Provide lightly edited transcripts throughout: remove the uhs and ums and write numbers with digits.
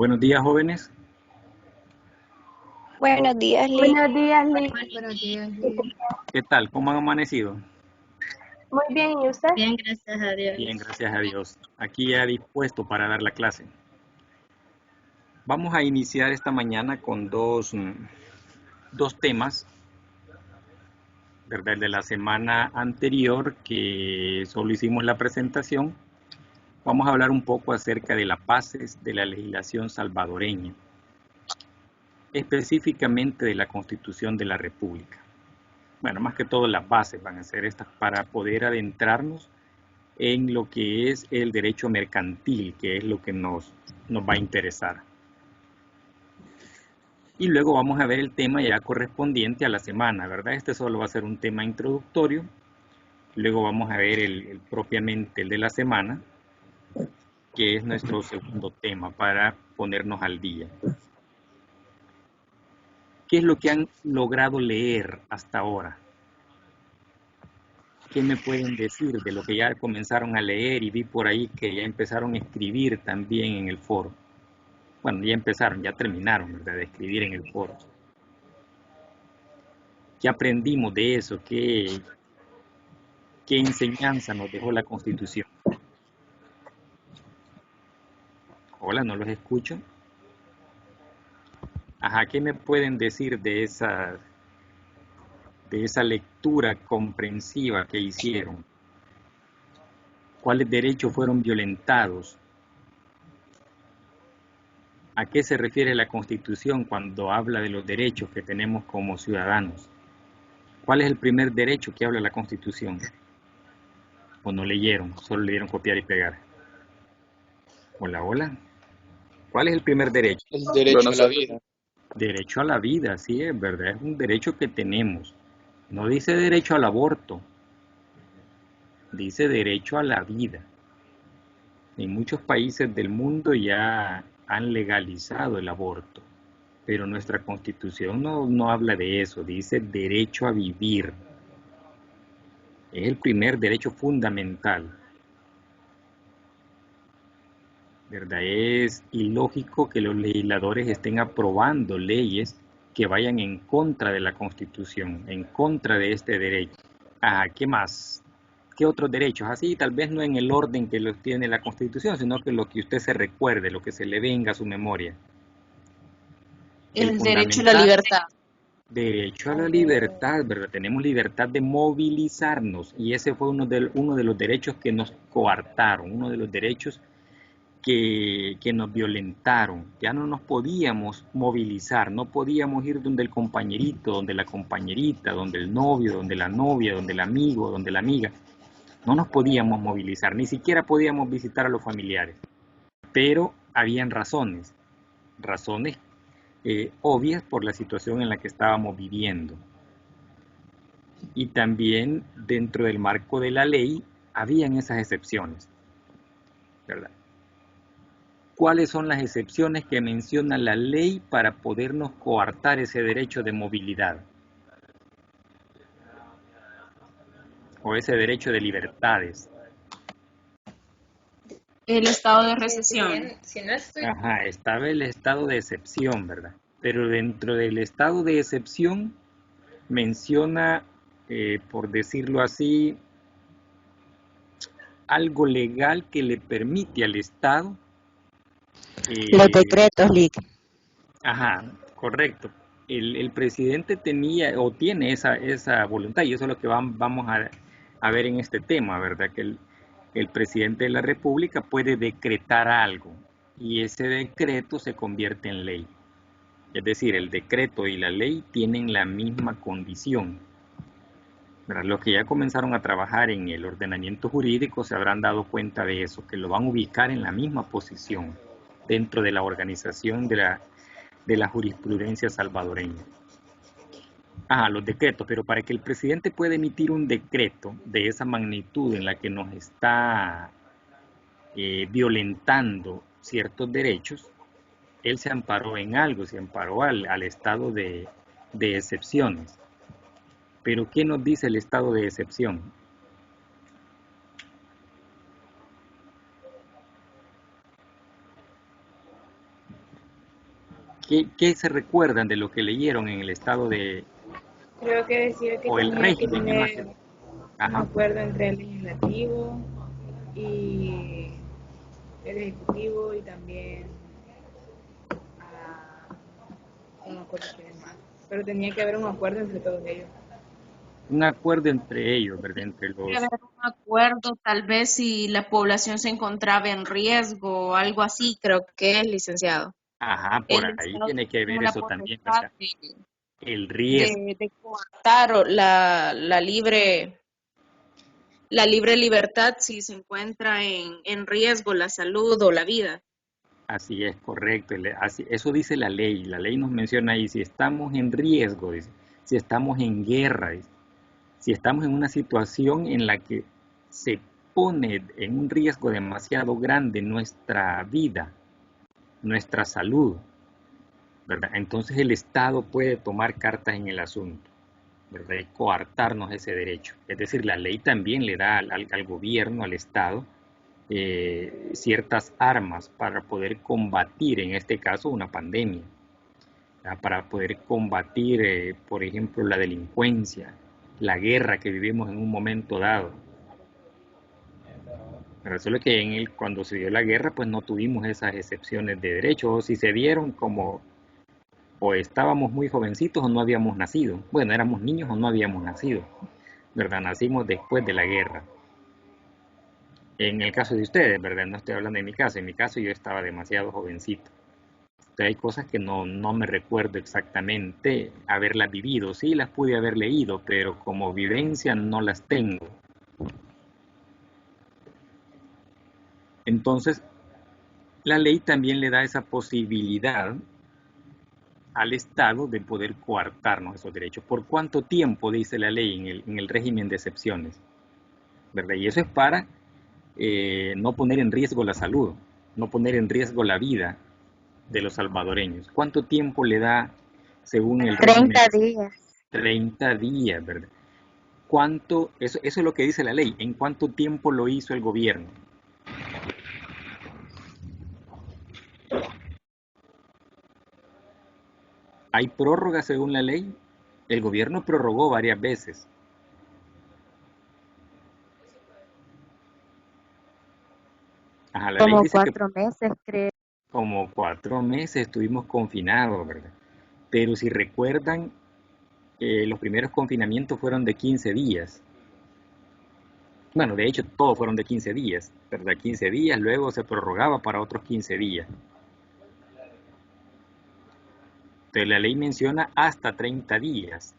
Buenos días, jóvenes. Buenos días, Liz. Buenos días, Liz. Buenos días, Liz. ¿Qué tal? ¿Cómo han amanecido? Muy bien, ¿y usted? Bien, gracias a Dios. Bien, gracias a Dios. Aquí ya dispuesto para dar la clase. Vamos a iniciar esta mañana con dos temas, ¿verdad? El de la semana anterior, que solo hicimos la presentación. Vamos a hablar un poco acerca de las bases de la legislación salvadoreña, específicamente de la Constitución de la República. Bueno, más que todo las bases van a ser estas para poder adentrarnos en lo que es el derecho mercantil, que es lo que nos va a interesar. Y luego vamos a ver el tema ya correspondiente a la semana, ¿verdad? Este solo va a ser un tema introductorio. Luego vamos a ver propiamente el de la semana, que es nuestro segundo tema para ponernos al día. ¿Qué es lo que han logrado leer hasta ahora? ¿Qué me pueden decir de lo que ya comenzaron a leer? Y vi por ahí que ya empezaron a escribir también en el foro. Bueno, ya empezaron, ya terminaron, ¿verdad?, de escribir en el foro. ¿Qué aprendimos de eso? ¿Qué enseñanza nos dejó la Constitución? Hola, no los escucho. Ajá, ¿qué me pueden decir de esa lectura comprensiva que hicieron? ¿Cuáles derechos fueron violentados? ¿A qué se refiere la Constitución cuando habla de los derechos que tenemos como ciudadanos? ¿Cuál es el primer derecho que habla la Constitución? ¿O no leyeron? Solo leyeron copiar y pegar. Hola, hola. ¿Cuál es el primer derecho? El derecho a la vida. Derecho a la vida, sí, es verdad, es un derecho que tenemos. No dice derecho al aborto, dice derecho a la vida. En muchos países del mundo ya han legalizado el aborto, pero nuestra Constitución no habla de eso, dice derecho a vivir. Es el primer derecho fundamental. ¿Verdad? Es ilógico que los legisladores estén aprobando leyes que vayan en contra de la Constitución, en contra de este derecho. ¿Qué más? ¿Qué otros derechos? Así, tal vez no en el orden que los tiene la Constitución, sino que lo que usted se recuerde, lo que se le venga a su memoria. El derecho a la libertad. Derecho a la libertad, ¿verdad? Tenemos libertad de movilizarnos y ese fue uno de los derechos que nos coartaron, uno de los derechos que nos violentaron. Ya no nos podíamos movilizar, no podíamos ir donde el compañerito, donde la compañerita, donde el novio, donde la novia, donde el amigo, donde la amiga. No nos podíamos movilizar, ni siquiera podíamos visitar a los familiares. Pero habían razones obvias por la situación en la que estábamos viviendo. Y también dentro del marco de la ley habían esas excepciones, ¿verdad? ¿Cuáles son las excepciones que menciona la ley para podernos coartar ese derecho de movilidad? O ese derecho de libertades. El estado de recesión. Ajá, estaba el estado de excepción, ¿verdad? Pero dentro del estado de excepción menciona, por decirlo así, algo legal que le permite al Estado. Los decretos, Lic. Ajá, correcto. El presidente tenía o tiene esa voluntad y eso es lo que vamos a ver en este tema, ¿verdad? Que el presidente de la República puede decretar algo y ese decreto se convierte en ley. Es decir, el decreto y la ley tienen la misma condición, ¿verdad? Los que ya comenzaron a trabajar en el ordenamiento jurídico se habrán dado cuenta de eso, que lo van a ubicar en la misma posición dentro de la organización de la jurisprudencia salvadoreña. Los decretos, pero para que el presidente pueda emitir un decreto de esa magnitud en la que nos está violentando ciertos derechos, él se amparó en algo, se amparó al estado de excepciones. Pero ¿qué nos dice el estado de excepción? ¿Qué se recuerdan de lo que leyeron en el estado de, Creo que decía que o el tenía que régimen, es más que... tener un Ajá, acuerdo entre el legislativo y el ejecutivo y también no me acuerdo quién más, pero tenía que haber un acuerdo entre todos ellos. un acuerdo entre ellos, ¿verdad? Entre Debe los... haber un acuerdo, tal vez si la población se encontraba en riesgo o algo así, creo que es licenciado. Ajá, por El ahí Estado tiene que tiene ver la eso también, potestad ¿verdad? El riesgo. de coartar la libre libertad si se encuentra en riesgo la salud o la vida. Así es, correcto. Eso dice la ley. La ley nos menciona ahí, si estamos en riesgo, dice, si estamos en guerra, dice, si estamos en una situación en la que se pone en un riesgo demasiado grande nuestra vida, nuestra salud, ¿verdad? Entonces el Estado puede tomar cartas en el asunto, ¿verdad? Y coartarnos ese derecho. Es decir, la ley también le da al gobierno, al Estado, ciertas armas para poder combatir, en este caso, una pandemia, ¿verdad? Para poder combatir, por ejemplo, la delincuencia, la guerra que vivimos en un momento dado. Pero solo que cuando se dio la guerra, pues no tuvimos esas excepciones de derecho, o si se dieron como o estábamos muy jovencitos o no habíamos nacido. Bueno, éramos niños o no habíamos nacido, ¿verdad? Nacimos después de la guerra. En el caso de ustedes, ¿verdad? No estoy hablando de mi caso. En mi caso yo estaba demasiado jovencito. Entonces, hay cosas que no me recuerdo exactamente haberlas vivido. Sí las pude haber leído, pero como vivencia no las tengo. Entonces, la ley también le da esa posibilidad al Estado de poder coartarnos esos derechos. ¿Por cuánto tiempo dice la ley en el régimen de excepciones? ¿Verdad? Y eso es para no poner en riesgo la salud, no poner en riesgo la vida de los salvadoreños. ¿Cuánto tiempo le da según el régimen? 30 días. 30 días, ¿verdad? Eso es lo que dice la ley. ¿En cuánto tiempo lo hizo el gobierno? ¿Hay prórroga según la ley? El gobierno prorrogó varias veces. Ajá, la ley Como dice que 4 meses, creo. como 4 meses estuvimos confinados, ¿verdad? Pero si recuerdan, los primeros confinamientos fueron de 15 días. Bueno, de hecho, todos fueron de 15 días, ¿verdad? 15 días, luego se prorrogaba para otros 15 días. Entonces, la ley menciona hasta 30 días.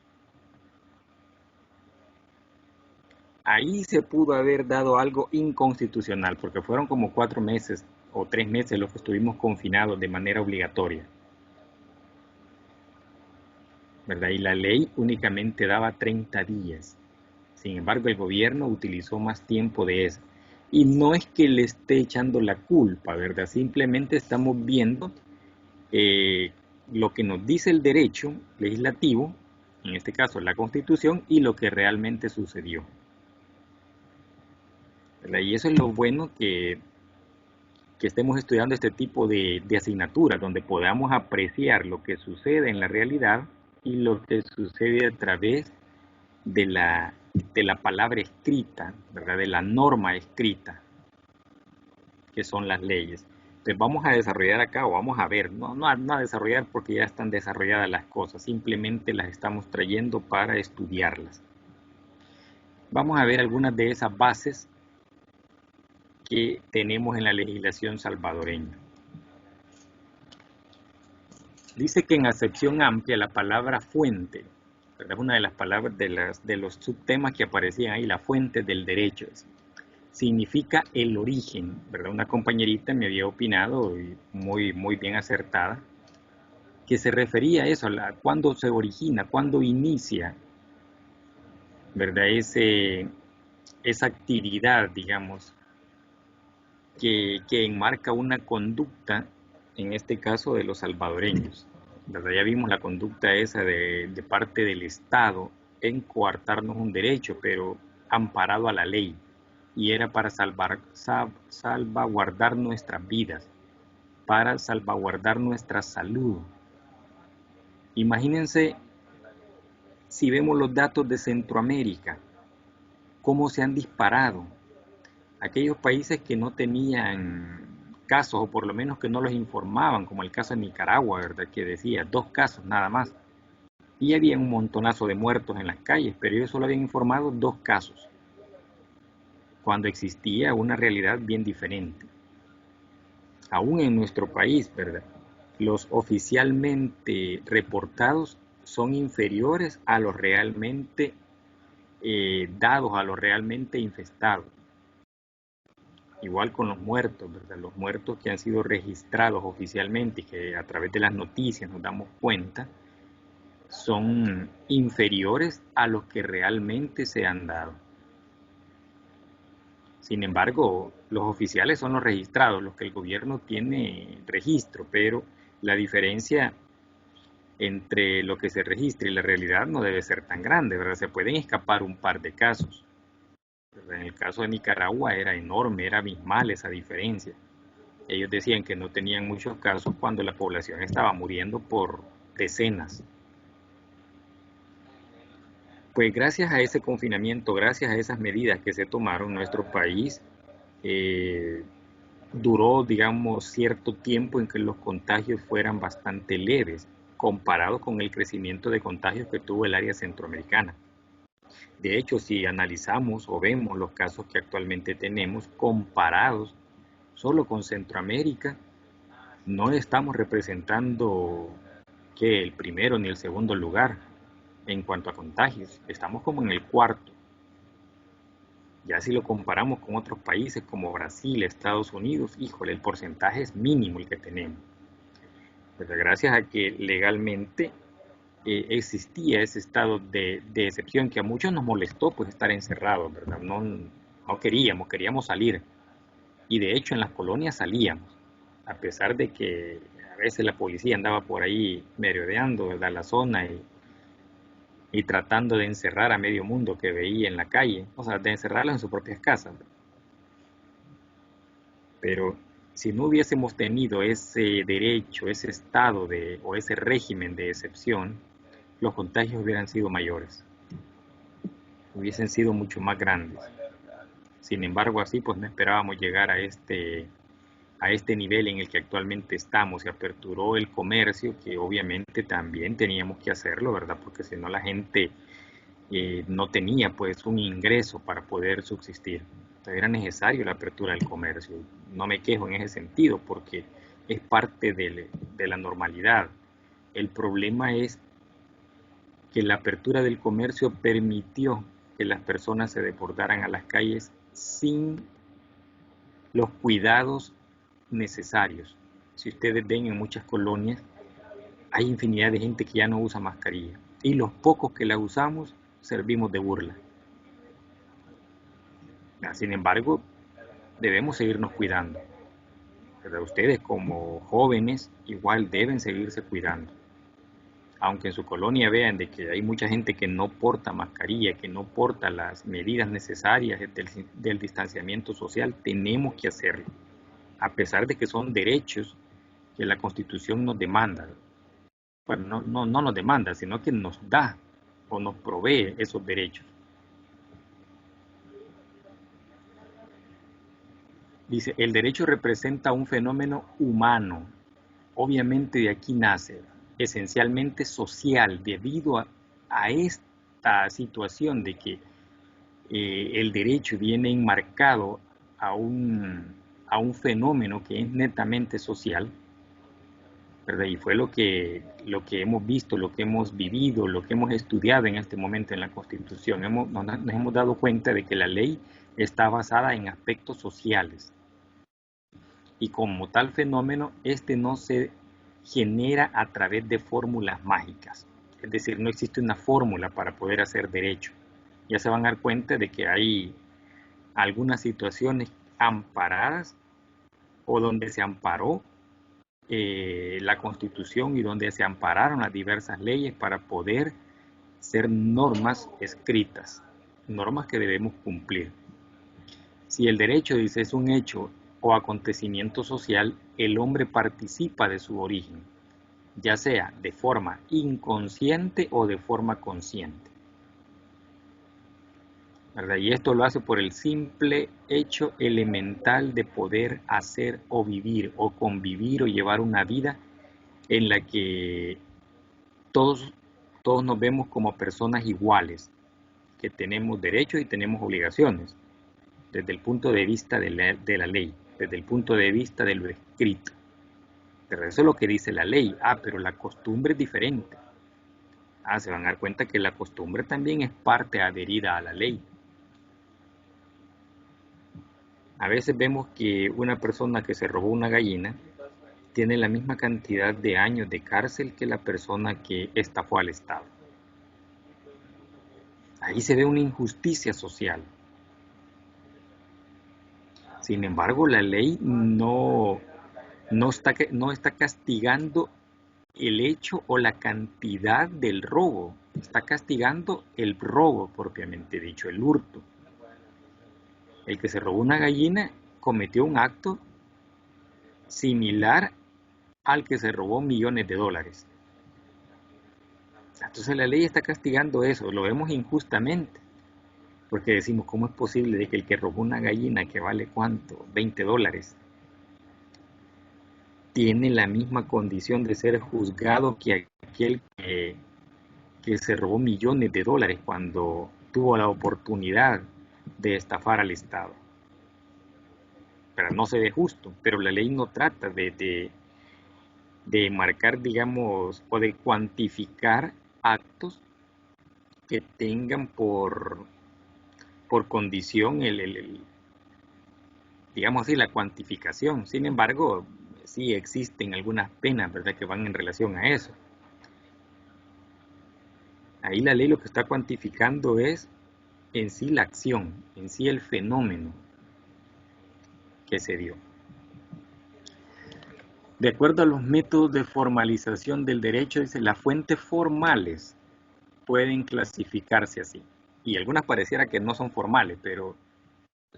Ahí se pudo haber dado algo inconstitucional, porque fueron como 4 meses o 3 meses los que estuvimos confinados de manera obligatoria, ¿verdad? Y la ley únicamente daba 30 días. Sin embargo, el gobierno utilizó más tiempo de eso. Y no es que le esté echando la culpa, ¿verdad? Simplemente estamos viendo eh, lo que nos dice el derecho legislativo, en este caso la Constitución, y lo que realmente sucedió, ¿verdad? Y eso es lo bueno que estemos estudiando este tipo de asignaturas, donde podamos apreciar lo que sucede en la realidad y lo que sucede a través de la palabra escrita, ¿verdad? De la norma escrita, que son las leyes. Entonces vamos a desarrollar acá, o vamos a ver, no a desarrollar porque ya están desarrolladas las cosas, simplemente las estamos trayendo para estudiarlas. Vamos a ver algunas de esas bases que tenemos en la legislación salvadoreña. Dice que en acepción amplia la palabra fuente, ¿verdad? Es una de las palabras de los subtemas que aparecían ahí, la fuente del derecho. Significa el origen, ¿verdad? Una compañerita me había opinado, y muy bien acertada, que se refería a eso, cuándo se origina, cuándo inicia, ¿verdad? Esa actividad, digamos, que enmarca una conducta, en este caso de los salvadoreños, ¿verdad? Ya vimos la conducta esa de parte del Estado en coartarnos un derecho, pero amparado a la ley, y era para salvaguardar nuestras vidas, para salvaguardar nuestra salud, Imagínense si vemos los datos de Centroamérica, cómo se han disparado. Aquellos países que no tenían casos, o por lo menos que no los informaban, como el caso de Nicaragua, ¿verdad? Que decía 2 casos nada más. Y había un montonazo de muertos en las calles, pero ellos solo habían informado 2 casos, cuando existía una realidad bien diferente. Aún en nuestro país, ¿verdad? Los oficialmente reportados son inferiores a los realmente dados, a los realmente infestados. Igual con los muertos, ¿verdad? Los muertos que han sido registrados oficialmente y que a través de las noticias nos damos cuenta, son inferiores a los que realmente se han dado. Sin embargo, los oficiales son los registrados, los que el gobierno tiene registro, pero la diferencia entre lo que se registra y la realidad no debe ser tan grande, ¿verdad? Se pueden escapar un par de casos. En el caso de Nicaragua era enorme, era abismal esa diferencia. Ellos decían que no tenían muchos casos cuando la población estaba muriendo por decenas. Pues gracias a ese confinamiento, gracias a esas medidas que se tomaron, nuestro país duró, digamos, cierto tiempo en que los contagios fueran bastante leves, comparado con el crecimiento de contagios que tuvo el área centroamericana. De hecho, si analizamos o vemos los casos que actualmente tenemos comparados solo con Centroamérica, no estamos representando que el primero ni el segundo lugar en cuanto a contagios, estamos como en el cuarto. Ya si lo comparamos con otros países como Brasil, Estados Unidos, híjole, el porcentaje es mínimo el que tenemos. Pero gracias a que legalmente existía ese estado de excepción que a muchos nos molestó pues estar encerrados, ¿verdad? No queríamos salir. Y de hecho en las colonias salíamos, a pesar de que a veces la policía andaba por ahí merodeando, ¿verdad?, la zona y tratando de encerrar a medio mundo que veía en la calle, o sea, de encerrarlos en sus propias casas. Pero si no hubiésemos tenido ese derecho, ese estado o ese régimen de excepción, los contagios hubieran sido mayores, hubiesen sido mucho más grandes. Sin embargo, así pues no esperábamos llegar a este nivel en el que actualmente estamos. Se aperturó el comercio, que obviamente también teníamos que hacerlo, ¿verdad? Porque si no la gente no tenía pues un ingreso para poder subsistir. Entonces era necesario la apertura del comercio. No me quejo en ese sentido porque es parte de la normalidad. El problema es que la apertura del comercio permitió que las personas se desbordaran a las calles sin los cuidados necesarios. Si ustedes ven en muchas colonias, hay infinidad de gente que ya no usa mascarilla. Y los pocos que la usamos, servimos de burla. Sin embargo, debemos seguirnos cuidando. Pero ustedes como jóvenes igual deben seguirse cuidando. Aunque en su colonia vean de que hay mucha gente que no porta mascarilla, que no porta las medidas necesarias del distanciamiento social, tenemos que hacerlo, a pesar de que son derechos que la Constitución nos demanda. Bueno, no nos demanda, sino que nos da o nos provee esos derechos. Dice, el derecho representa un fenómeno humano, obviamente de aquí nace, esencialmente social, debido a esta situación de que el derecho viene enmarcado a un fenómeno que es netamente social, ¿verdad? Y fue lo que hemos visto, lo que hemos vivido, lo que hemos estudiado en este momento en la Constitución. Nos hemos dado cuenta de que la ley está basada en aspectos sociales. Y como tal fenómeno, este no se genera a través de fórmulas mágicas. Es decir, no existe una fórmula para poder hacer derecho. Ya se van a dar cuenta de que hay algunas situaciones amparadas o donde se amparó la Constitución y donde se ampararon las diversas leyes para poder ser normas escritas, normas que debemos cumplir. Si el derecho, dice, es un hecho o acontecimiento social, el hombre participa de su origen. ya sea de forma inconsciente o de forma consciente, ¿verdad? Y esto lo hace por el simple hecho elemental de poder hacer o vivir o convivir o llevar una vida en la que todos nos vemos como personas iguales, que tenemos derechos y tenemos obligaciones, desde el punto de vista de la ley, desde el punto de vista de lo escrito. Pero eso es lo que dice la ley. Pero la costumbre es diferente. Se van a dar cuenta que la costumbre también es parte adherida a la ley. A veces vemos que una persona que se robó una gallina tiene la misma cantidad de años de cárcel que la persona que estafó al Estado. Ahí se ve una injusticia social. Sin embargo, la ley no está castigando el hecho o la cantidad del robo, está castigando el robo propiamente dicho, el hurto. El que se robó una gallina cometió un acto similar al que se robó millones de dólares. Entonces la ley está castigando eso, lo vemos injustamente, porque decimos, ¿cómo es posible de que el que robó una gallina que vale cuánto, 20 dólares, tiene la misma condición de ser juzgado que aquel que se robó millones de dólares cuando tuvo la oportunidad de estafar al Estado? Pero no se ve justo, pero la ley no trata de marcar, digamos, o de cuantificar actos que tengan por condición digamos así, la cuantificación. Sin embargo, sí existen algunas penas, ¿verdad?, que van en relación a eso. Ahí la ley lo que está cuantificando es en sí la acción, en sí el fenómeno que se dio. De acuerdo a los métodos de formalización del derecho, dice, las fuentes formales pueden clasificarse así. Y algunas pareciera que no son formales, pero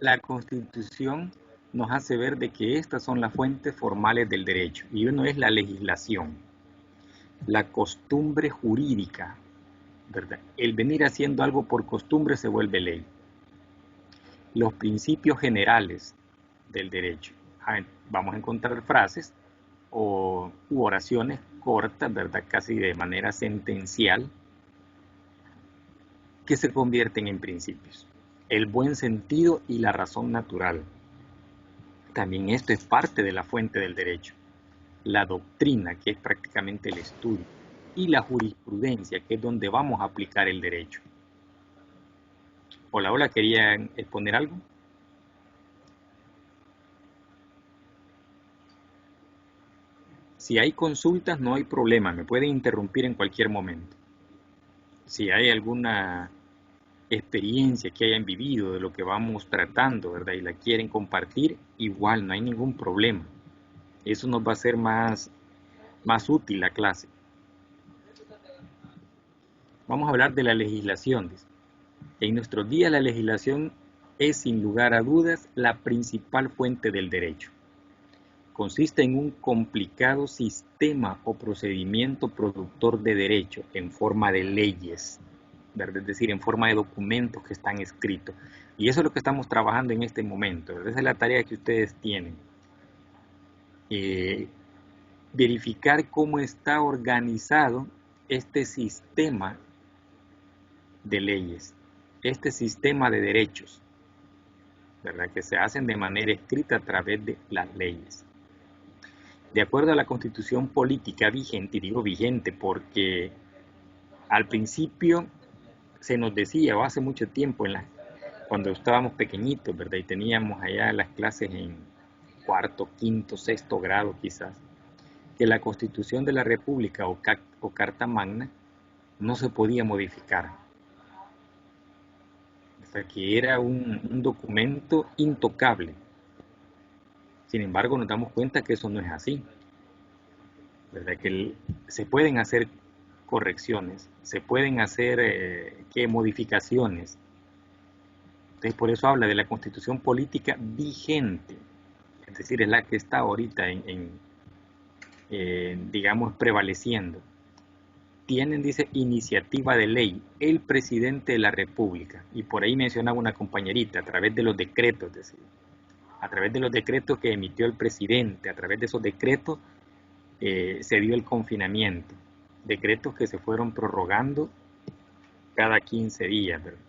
la Constitución nos hace ver de que estas son las fuentes formales del derecho. Y uno es la legislación, la costumbre jurídica, ¿verdad? El venir haciendo algo por costumbre se vuelve ley. Los principios generales del derecho. Vamos a encontrar frases u oraciones cortas, ¿verdad?, casi de manera sentencial, que se convierten en principios. El buen sentido y la razón natural. También esto es parte de la fuente del derecho. La doctrina, que es prácticamente el estudio, y la jurisprudencia, que es donde vamos a aplicar el derecho. Hola, ¿querían exponer algo? Si hay consultas, no hay problema, me pueden interrumpir en cualquier momento. Si hay alguna experiencia que hayan vivido de lo que vamos tratando, ¿verdad?, y la quieren compartir, igual, no hay ningún problema. Eso nos va a hacer más útil la clase. Vamos a hablar de la legislación. En nuestros días la legislación es, sin lugar a dudas, la principal fuente del derecho. Consiste en un complicado sistema o procedimiento productor de derecho en forma de leyes, ¿verdad?, es decir, en forma de documentos que están escritos. Y eso es lo que estamos trabajando en este momento, ¿verdad? Esa es la tarea que ustedes tienen. Verificar cómo está organizado este sistema de leyes, este sistema de derechos, ¿verdad?, que se hacen de manera escrita a través de las leyes. De acuerdo a la Constitución política vigente, y digo vigente porque al principio se nos decía, o hace mucho tiempo, cuando estábamos pequeñitos, ¿verdad?, y teníamos allá las clases en cuarto, quinto, sexto grado quizás, que la Constitución de la República o Carta Magna no se podía modificar. O sea, que era un documento intocable. Sin embargo, nos damos cuenta que eso no es así, ¿verdad?, que se pueden hacer correcciones, se pueden hacer modificaciones. Entonces, por eso habla de la Constitución política vigente, es decir, es la que está ahorita digamos, prevaleciendo. Tienen, dice, iniciativa de ley el presidente de la República. Y por ahí mencionaba una compañerita, a través de los decretos, decía, a través de los decretos que emitió el presidente, a través de esos decretos se dio el confinamiento. Decretos que se fueron prorrogando cada 15 días, ¿verdad?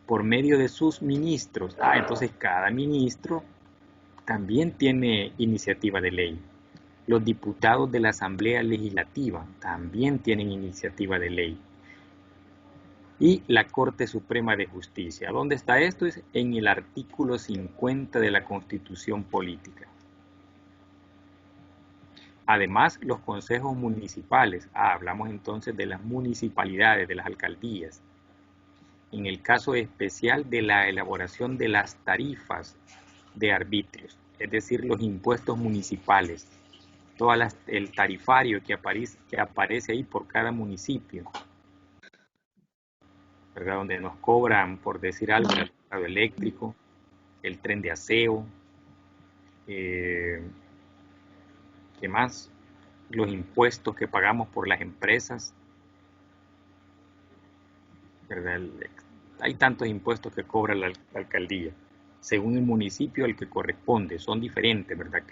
Por medio de sus ministros. Entonces cada ministro también tiene iniciativa de ley. Los diputados de la Asamblea Legislativa también tienen iniciativa de ley. Y la Corte Suprema de Justicia. ¿Dónde está esto? Es en el artículo 50 de la Constitución Política. Además, los consejos municipales. Hablamos entonces de las municipalidades, de las alcaldías. En el caso especial de la elaboración de las tarifas de arbitrios, es decir, los impuestos municipales, todo el tarifario que aparece ahí por cada municipio, ¿verdad? Donde nos cobran, por decir algo, el mercado eléctrico, el tren de aseo, ¿qué más? Los impuestos que pagamos por las empresas, ¿verdad? Hay tantos impuestos que cobra la alcaldía, según el municipio al que corresponde, son diferentes, ¿verdad?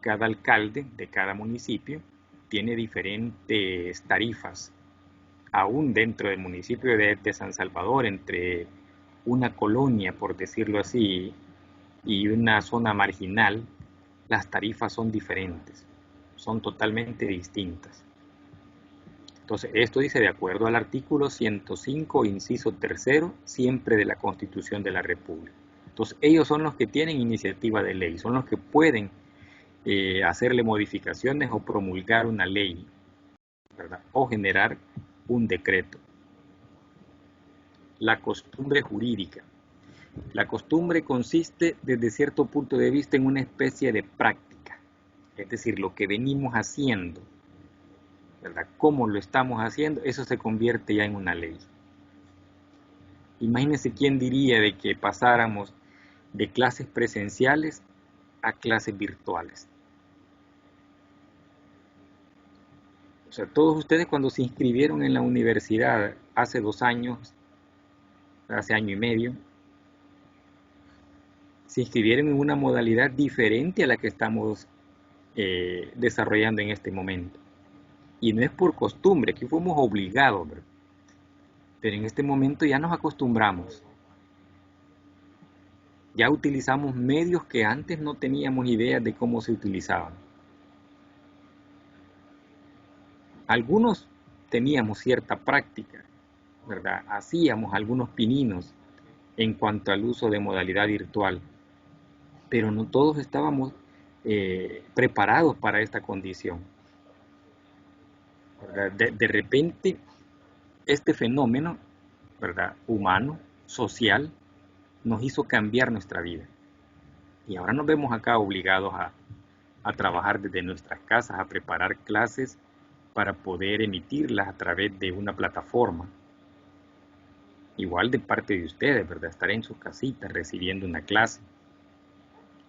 Cada alcalde de cada municipio tiene diferentes tarifas, aún dentro del municipio de San Salvador, entre una colonia, por decirlo así, y una zona marginal, las tarifas son diferentes, son totalmente distintas. Entonces, esto dice de acuerdo al artículo 105, inciso tercero, siempre de la Constitución de la República. Entonces, ellos son los que tienen iniciativa de ley, son los que pueden hacerle modificaciones o promulgar una ley, ¿verdad? O generar un decreto. La costumbre jurídica. La costumbre consiste, desde cierto punto de vista, en una especie de práctica, es decir, lo que venimos haciendo, ¿verdad? Cómo lo estamos haciendo, eso se convierte ya en una ley. Imagínense quién diría de que pasáramos de clases presenciales a clases virtuales. O sea, todos ustedes cuando se inscribieron en la universidad hace 2 años, hace año y medio, se inscribieron en una modalidad diferente a la que estamos desarrollando en este momento. Y no es por costumbre, aquí fuimos obligados, ¿verdad? Pero en este momento ya nos acostumbramos. Ya utilizamos medios que antes no teníamos idea de cómo se utilizaban. Algunos teníamos cierta práctica, ¿verdad? Hacíamos algunos pininos en cuanto al uso de modalidad virtual, pero no todos estábamos preparados para esta condición. De repente, este fenómeno, ¿verdad?, humano, social, nos hizo cambiar nuestra vida. Y ahora nos vemos acá obligados a trabajar desde nuestras casas, a preparar clases para poder emitirlas a través de una plataforma. Igual de parte de ustedes, ¿verdad?, estar en sus casitas recibiendo una clase.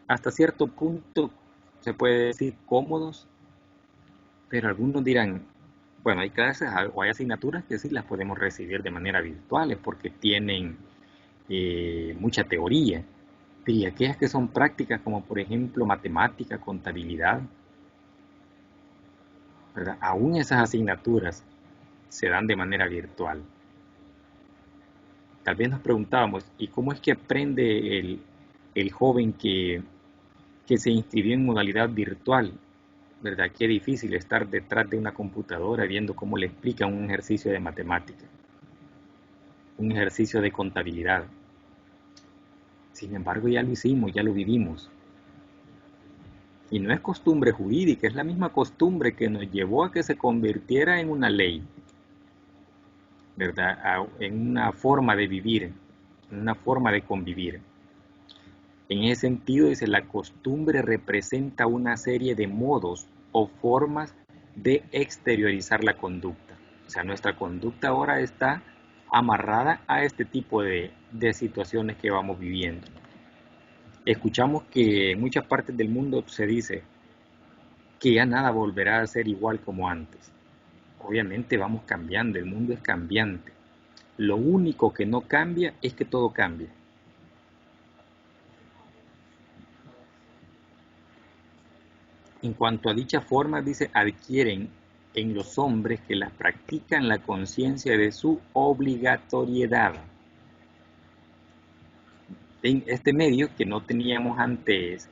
Hasta cierto punto se puede decir cómodos, pero algunos dirán, bueno, hay clases o hay asignaturas que sí las podemos recibir de manera virtual porque tienen mucha teoría, y aquellas que son prácticas como por ejemplo matemática, contabilidad, ¿verdad? Aún esas asignaturas se dan de manera virtual. Tal vez nos preguntábamos, ¿y cómo es que aprende el joven que se inscribió en modalidad virtual? ¿Verdad? Qué difícil estar detrás de una computadora viendo cómo le explican un ejercicio de matemática, un ejercicio de contabilidad. Sin embargo, ya lo hicimos, ya lo vivimos. Y no es costumbre jurídica, es la misma costumbre que nos llevó a que se convirtiera en una ley, ¿verdad? En una forma de vivir, en una forma de convivir. En ese sentido, dice, la costumbre representa una serie de modos o formas de exteriorizar la conducta. O sea, nuestra conducta ahora está amarrada a este tipo de situaciones que vamos viviendo. Escuchamos que en muchas partes del mundo se dice que ya nada volverá a ser igual como antes. Obviamente vamos cambiando, el mundo es cambiante. Lo único que no cambia es que todo cambia. En cuanto a dicha forma, dice, adquieren en los hombres que las practican la conciencia de su obligatoriedad. En este medio que no teníamos antes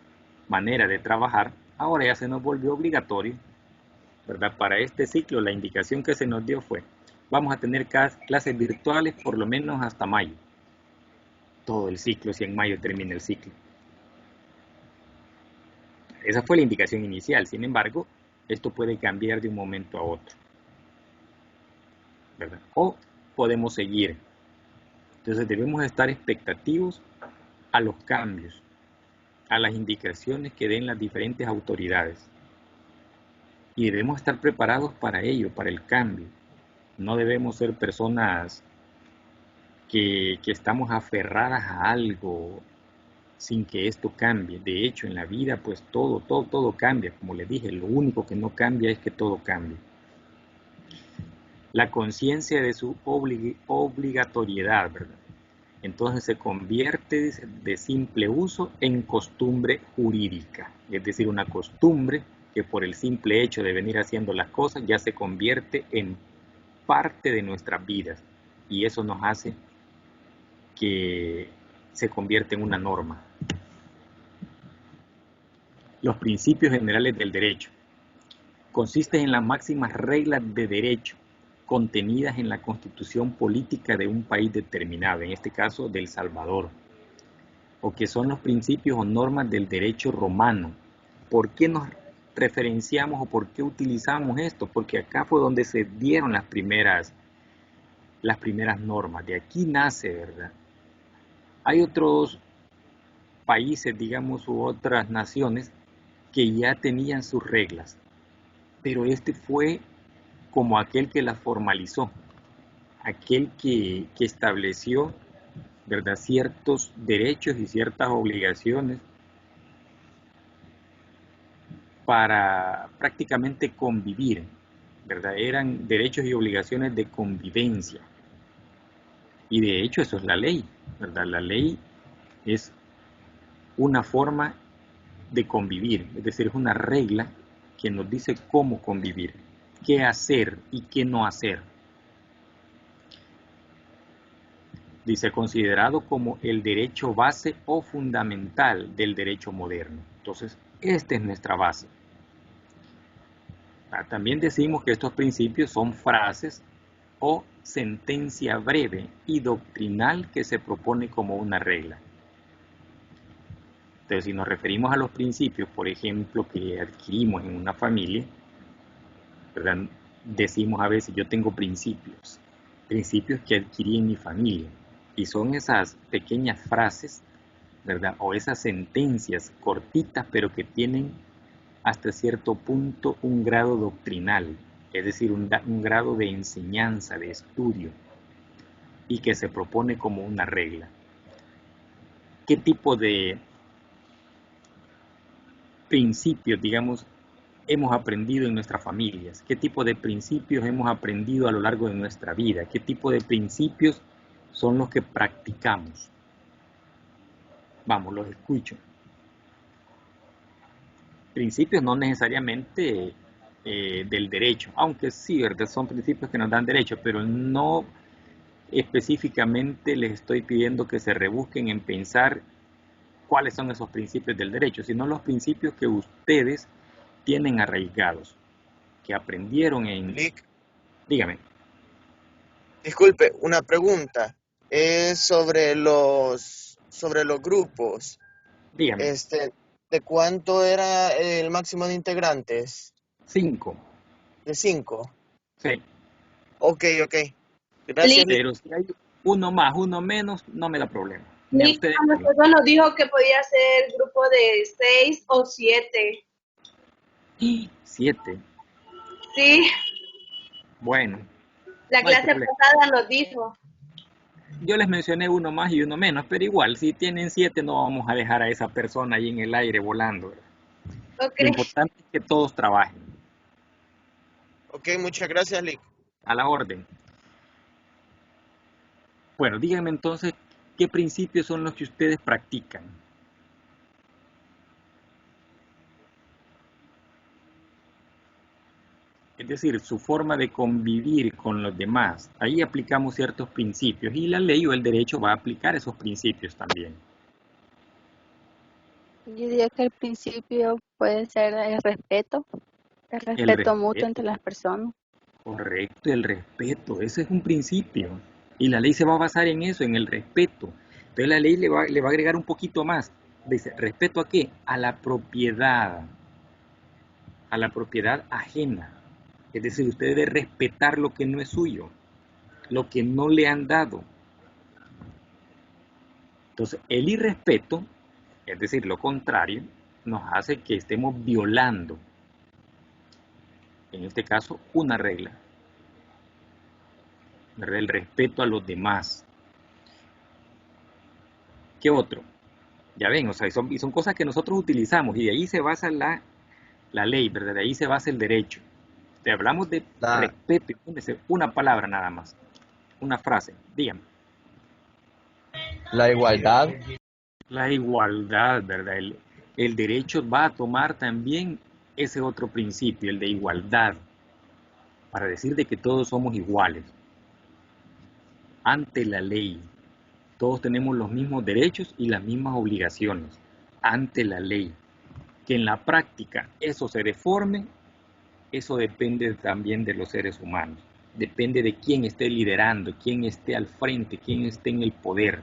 manera de trabajar, ahora ya se nos volvió obligatorio, ¿verdad? Para este ciclo la indicación que se nos dio fue, vamos a tener clases virtuales por lo menos hasta mayo. Todo el ciclo, si en mayo termina el ciclo. Esa fue la indicación inicial, sin embargo, esto puede cambiar de un momento a otro, ¿verdad? O podemos seguir. Entonces debemos estar expectativos a los cambios, a las indicaciones que den las diferentes autoridades. Y debemos estar preparados para ello, para el cambio. No debemos ser personas que estamos aferradas a algo sin que esto cambie. De hecho, en la vida, pues todo cambia. Como les dije, lo único que no cambia es que todo cambie. La conciencia de su obligatoriedad, ¿verdad? Entonces se convierte de simple uso en costumbre jurídica. Es decir, una costumbre que por el simple hecho de venir haciendo las cosas ya se convierte en parte de nuestras vidas. Y eso nos hace que se convierta en una norma. Los principios generales del derecho consisten en las máximas reglas de derecho contenidas en la constitución política de un país determinado, en este caso de El Salvador, o que son los principios o normas del derecho romano. ¿Por qué nos referenciamos o por qué utilizamos esto? Porque acá fue donde se dieron las primeras normas, de aquí nace, ¿verdad? Hay otros países, digamos, u otras naciones que ya tenían sus reglas, pero este fue como aquel que las formalizó, aquel que estableció, ¿verdad?, ciertos derechos y ciertas obligaciones para prácticamente convivir, ¿verdad? Eran derechos y obligaciones de convivencia. Y de hecho eso es la ley, ¿verdad? La ley es una forma de convivir, es decir, es una regla que nos dice cómo convivir, qué hacer y qué no hacer. Dice, considerado como el derecho base o fundamental del derecho moderno. Entonces, esta es nuestra base. También decimos que estos principios son frases o sentencia breve y doctrinal que se propone como una regla. Entonces, si nos referimos a los principios, por ejemplo, que adquirimos en una familia, ¿verdad?, decimos a veces, yo tengo principios que adquirí en mi familia, y son esas pequeñas frases, ¿verdad?, o esas sentencias cortitas, pero que tienen hasta cierto punto un grado doctrinal, es decir, un grado de enseñanza, de estudio, y que se propone como una regla. ¿Qué tipo de principios, digamos, hemos aprendido en nuestras familias? ¿Qué tipo de principios hemos aprendido a lo largo de nuestra vida? ¿Qué tipo de principios son los que practicamos? Vamos, los escucho. Principios no necesariamente del derecho, aunque sí, ¿verdad?, son principios que nos dan derecho, pero no específicamente les estoy pidiendo que se rebusquen en pensar cuáles son esos principios del derecho, sino los principios que ustedes tienen arraigados, que aprendieron en... Lick, Dígame. disculpe, una pregunta. Es sobre los grupos. Dígame. ¿De cuánto era el máximo de integrantes? 5. ¿De 5? Sí. Ok. Gracias. Pero si hay uno más, uno menos, no me da problema. Nick a nosotros nos dijo que podía ser grupo de 6 o 7. 7. Sí, Bueno. la No hay clase problema. pasada nos dijo. Yo les mencioné uno más y uno menos, pero igual, si tienen 7, no vamos a dejar a esa persona ahí en el aire volando, ¿verdad? Ok. Lo importante es que todos trabajen. Ok, muchas gracias, Lick. A la orden. Bueno, díganme entonces, ¿qué principios son los que ustedes practican? Es decir, su forma de convivir con los demás. Ahí aplicamos ciertos principios y la ley o el derecho va a aplicar esos principios también. Yo diría que el principio puede ser el respeto El mutuo respeto, entre las personas. correcto, el respeto, ese es un principio. Y la ley se va a basar en eso, en el respeto. Entonces la ley le va a agregar un poquito más. Dice, ¿respeto a qué? A la propiedad ajena. Es decir, usted debe respetar lo que no es suyo, lo que no le han dado. Entonces, el irrespeto, es decir, lo contrario, nos hace que estemos violando, en este caso, una regla, ¿verdad? El respeto a los demás. ¿Qué otro? Ya ven, o sea, son cosas que nosotros utilizamos y de ahí se basa la ley, ¿verdad? De ahí se basa el derecho. Te hablamos de La, respeto, una palabra nada más, una frase, dígame. la igualdad. La igualdad, ¿verdad? El derecho va a tomar también ese otro principio, el de igualdad, para decir de que todos somos iguales ante la ley. Todos tenemos los mismos derechos y las mismas obligaciones ante la ley. Que en la práctica eso se deforme, eso depende también de los seres humanos. Depende de quién esté liderando, quién esté al frente, quién esté en el poder.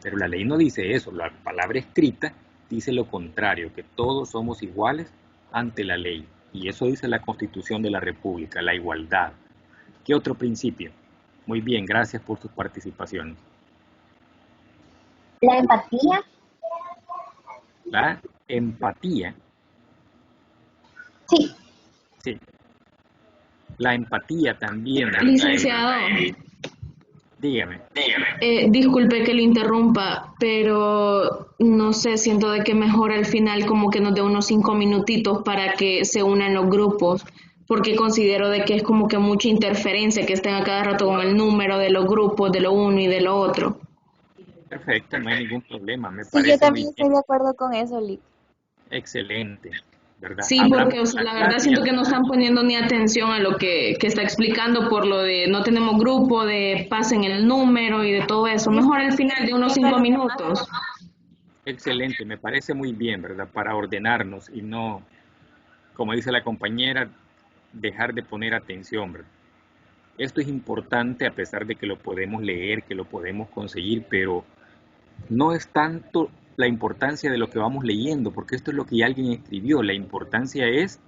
Pero la ley no dice eso, la palabra escrita dice lo contrario, que todos somos iguales ante la ley. Y eso dice la Constitución de la República, la igualdad. ¿Qué otro principio? Muy bien, gracias por sus participaciones. La empatía, La empatía, sí. sí. La empatía también, ¿verdad? Licenciado, Dígame. disculpe que le interrumpa, pero no sé, siento de que mejor al final como que nos dé unos 5 minutitos para que se unan los grupos, porque considero de que es como que mucha interferencia que estén a cada rato con el número de los grupos, de lo uno y de lo otro. Perfecto, no hay ningún problema, me Sí, yo parece muy también bien. estoy de acuerdo con eso, Lick. Excelente, ¿verdad? Sí, Hablamos porque o sea, de la la verdad clase, siento que no están poniendo ni atención a lo que está explicando por lo de no tenemos grupo, de pasen el número y de todo eso. Mejor al final de unos 5 minutos. excelente, me parece muy bien, ¿verdad? Para ordenarnos y no, como dice la compañera, dejar de poner atención, ¿verdad? Esto es importante a pesar de que lo podemos leer, que lo podemos conseguir, pero no es tanto la importancia de lo que vamos leyendo, porque esto es lo que alguien escribió. La importancia es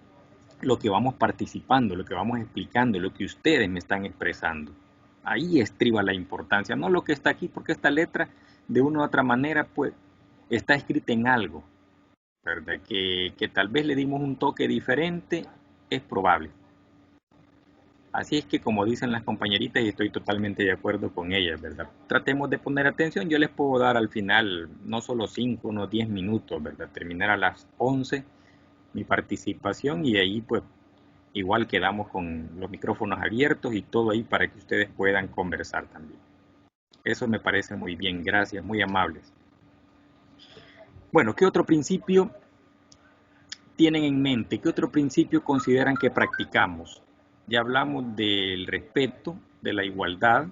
lo que vamos participando, lo que vamos explicando, lo que ustedes me están expresando. Ahí estriba la importancia, no lo que está aquí, porque esta letra de una u otra manera pues está escrita en algo, ¿verdad? Que tal vez le dimos un toque diferente, es probable. Así es que como dicen las compañeritas, y estoy totalmente de acuerdo con ellas, ¿verdad? Tratemos de poner atención, yo les puedo dar al final no solo 5, unos 10 minutos, ¿verdad? Terminar a las 11 mi participación y ahí pues igual quedamos con los micrófonos abiertos y todo ahí para que ustedes puedan conversar también. Eso me parece muy bien, gracias, muy amables. Bueno, ¿qué otro principio tienen en mente? ¿Qué otro principio consideran que practicamos? Ya hablamos del respeto, de la igualdad.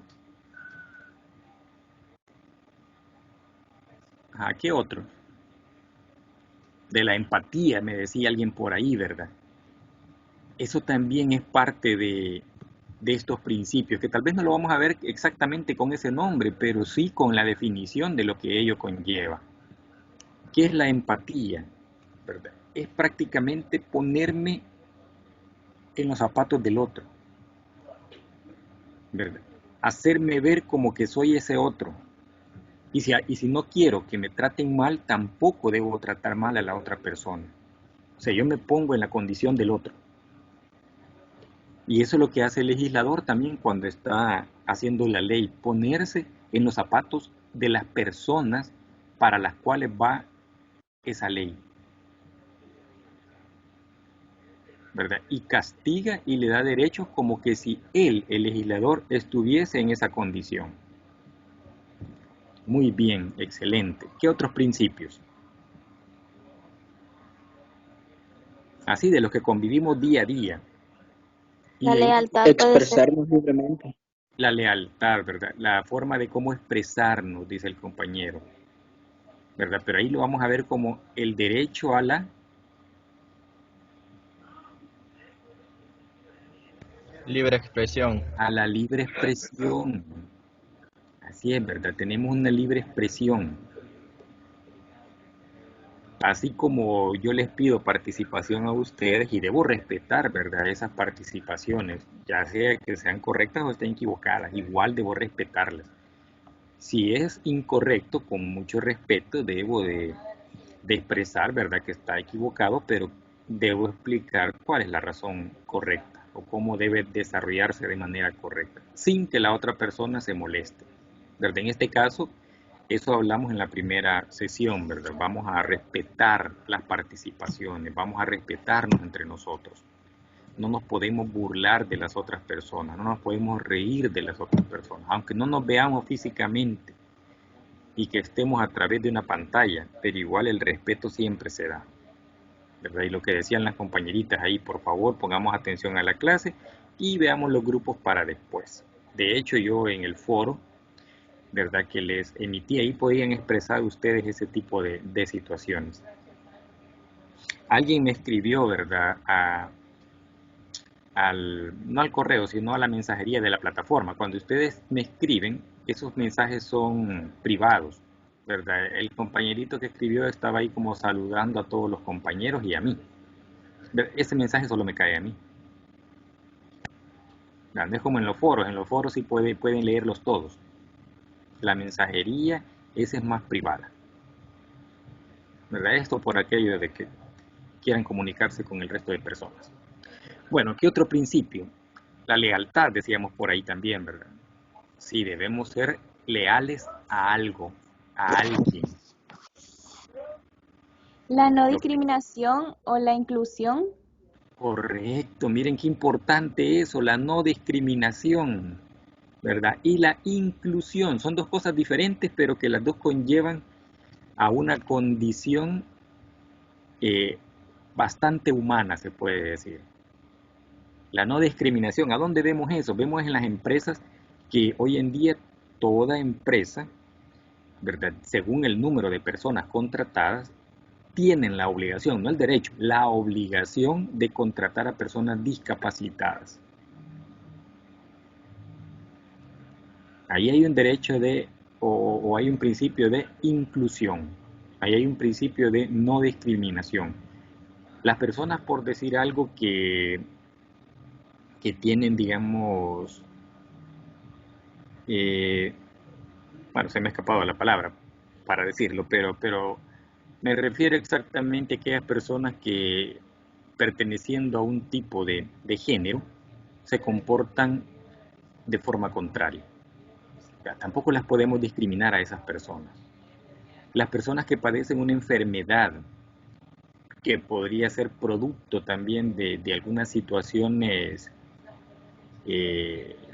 ¿Qué otro? De la empatía, me decía alguien por ahí, ¿verdad? Eso también es parte de estos principios, que tal vez no lo vamos a ver exactamente con ese nombre, pero sí con la definición de lo que ello conlleva. ¿Qué es la empatía? ¿Verdad? Es prácticamente ponerme en los zapatos del otro, ¿verdad? Hacerme ver como que soy ese otro. Y si no quiero que me traten mal, tampoco debo tratar mal a la otra persona. O sea, yo me pongo en la condición del otro. Y eso es lo que hace el legislador también cuando está haciendo la ley, ponerse en los zapatos de las personas para las cuales va esa ley, ¿verdad? Y castiga y le da derechos como que si él, el legislador, estuviese en esa condición. Muy bien, excelente. ¿Qué otros principios? Así de los que convivimos día a día. Y La ahí lealtad puede ser, Expresarnos libremente. la lealtad, ¿verdad? La forma de cómo expresarnos, dice el compañero, ¿verdad? Pero ahí lo vamos a ver como el derecho Libre expresión. a la libre expresión. Así es, ¿verdad? Tenemos una libre expresión. Así como yo les pido participación a ustedes y debo respetar, ¿verdad? Esas participaciones, ya sea que sean correctas o estén equivocadas, igual debo respetarlas. Si es incorrecto, con mucho respeto debo de expresar, ¿verdad? Que está equivocado, pero debo explicar cuál es la razón correcta o cómo debe desarrollarse de manera correcta, sin que la otra persona se moleste, ¿verdad? En este caso, eso hablamos en la primera sesión, ¿verdad? Vamos a respetar las participaciones, vamos a respetarnos entre nosotros. No nos podemos burlar de las otras personas, no nos podemos reír de las otras personas, aunque no nos veamos físicamente y que estemos a través de una pantalla, pero igual el respeto siempre se da, ¿verdad? Y lo que decían las compañeritas ahí, por favor, pongamos atención a la clase y veamos los grupos para después. De hecho, yo en el foro, ¿verdad? Que les emití ahí, podían expresar ustedes ese tipo de situaciones. Alguien me escribió, ¿verdad? No al correo, sino a la mensajería de la plataforma. Cuando ustedes me escriben, esos mensajes son privados, ¿verdad? El compañerito que escribió estaba ahí como saludando a todos los compañeros y a mí. Ese mensaje solo me cae a mí. No es como en los foros sí pueden leerlos todos. La mensajería, esa es más privada, ¿verdad? Esto por aquello de que quieran comunicarse con el resto de personas. Bueno, ¿qué otro principio? La lealtad, decíamos por ahí también, ¿verdad? Sí, debemos ser leales a algo, a alguien. La no discriminación o la inclusión. Correcto, miren qué importante eso, la no discriminación, ¿verdad? Y la inclusión, son dos cosas diferentes, pero que las dos conllevan a una condición bastante humana, se puede decir. La no discriminación, ¿a dónde vemos eso? Vemos en las empresas que hoy en día toda empresa, ¿verdad? Según el número de personas contratadas, tienen la obligación, no el derecho, la obligación de contratar a personas discapacitadas. Ahí hay un derecho o hay un principio de inclusión. Ahí hay un principio de no discriminación. Las personas, por decir algo que tienen, digamos, bueno, se me ha escapado la palabra para decirlo, pero me refiero exactamente a aquellas personas que, perteneciendo a un tipo de género, se comportan de forma contraria. Ya, tampoco las podemos discriminar a esas personas. Las personas que padecen una enfermedad que podría ser producto también de algunas situaciones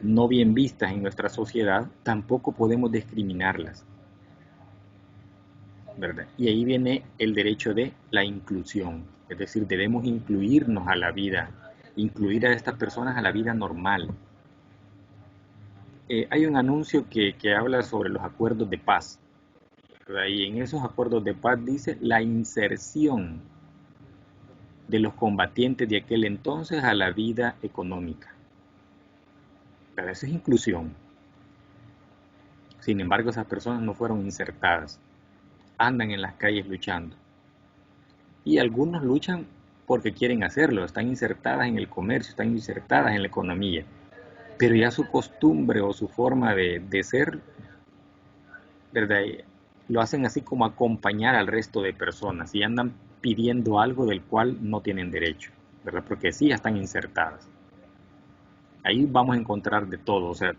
no bien vistas en nuestra sociedad, tampoco podemos discriminarlas, ¿verdad? Y ahí viene el derecho de la inclusión, es decir, debemos incluirnos a la vida, incluir a estas personas a la vida normal. Hay un anuncio que habla sobre los acuerdos de paz, ¿verdad? Y en esos acuerdos de paz dice la inserción de los combatientes de aquel entonces a la vida económica. Pero eso es inclusión. Sin embargo, esas personas no fueron insertadas. Andan en las calles luchando. Y algunos luchan porque quieren hacerlo. Están insertadas en el comercio, están insertadas en la economía. Pero ya su costumbre o su forma de ser, ¿verdad? Lo hacen así como acompañar al resto de personas y andan pidiendo algo del cual no tienen derecho, ¿verdad? Porque sí ya están insertadas. Ahí vamos a encontrar de todo. O sea,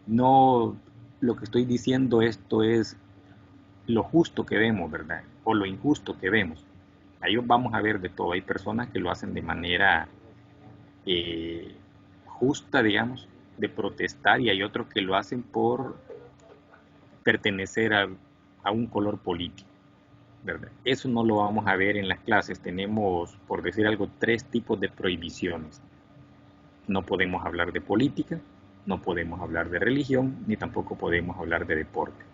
no lo que estoy diciendo esto es lo justo que vemos, ¿verdad? O lo injusto que vemos. Ahí vamos a ver de todo. Hay personas que lo hacen de manera justa, digamos, de protestar, y hay otros que lo hacen por pertenecer a un color político, ¿verdad? Eso no lo vamos a ver en las clases. Tenemos, por decir algo, 3 tipos de prohibiciones. No podemos hablar de política, no podemos hablar de religión, ni tampoco podemos hablar de deporte.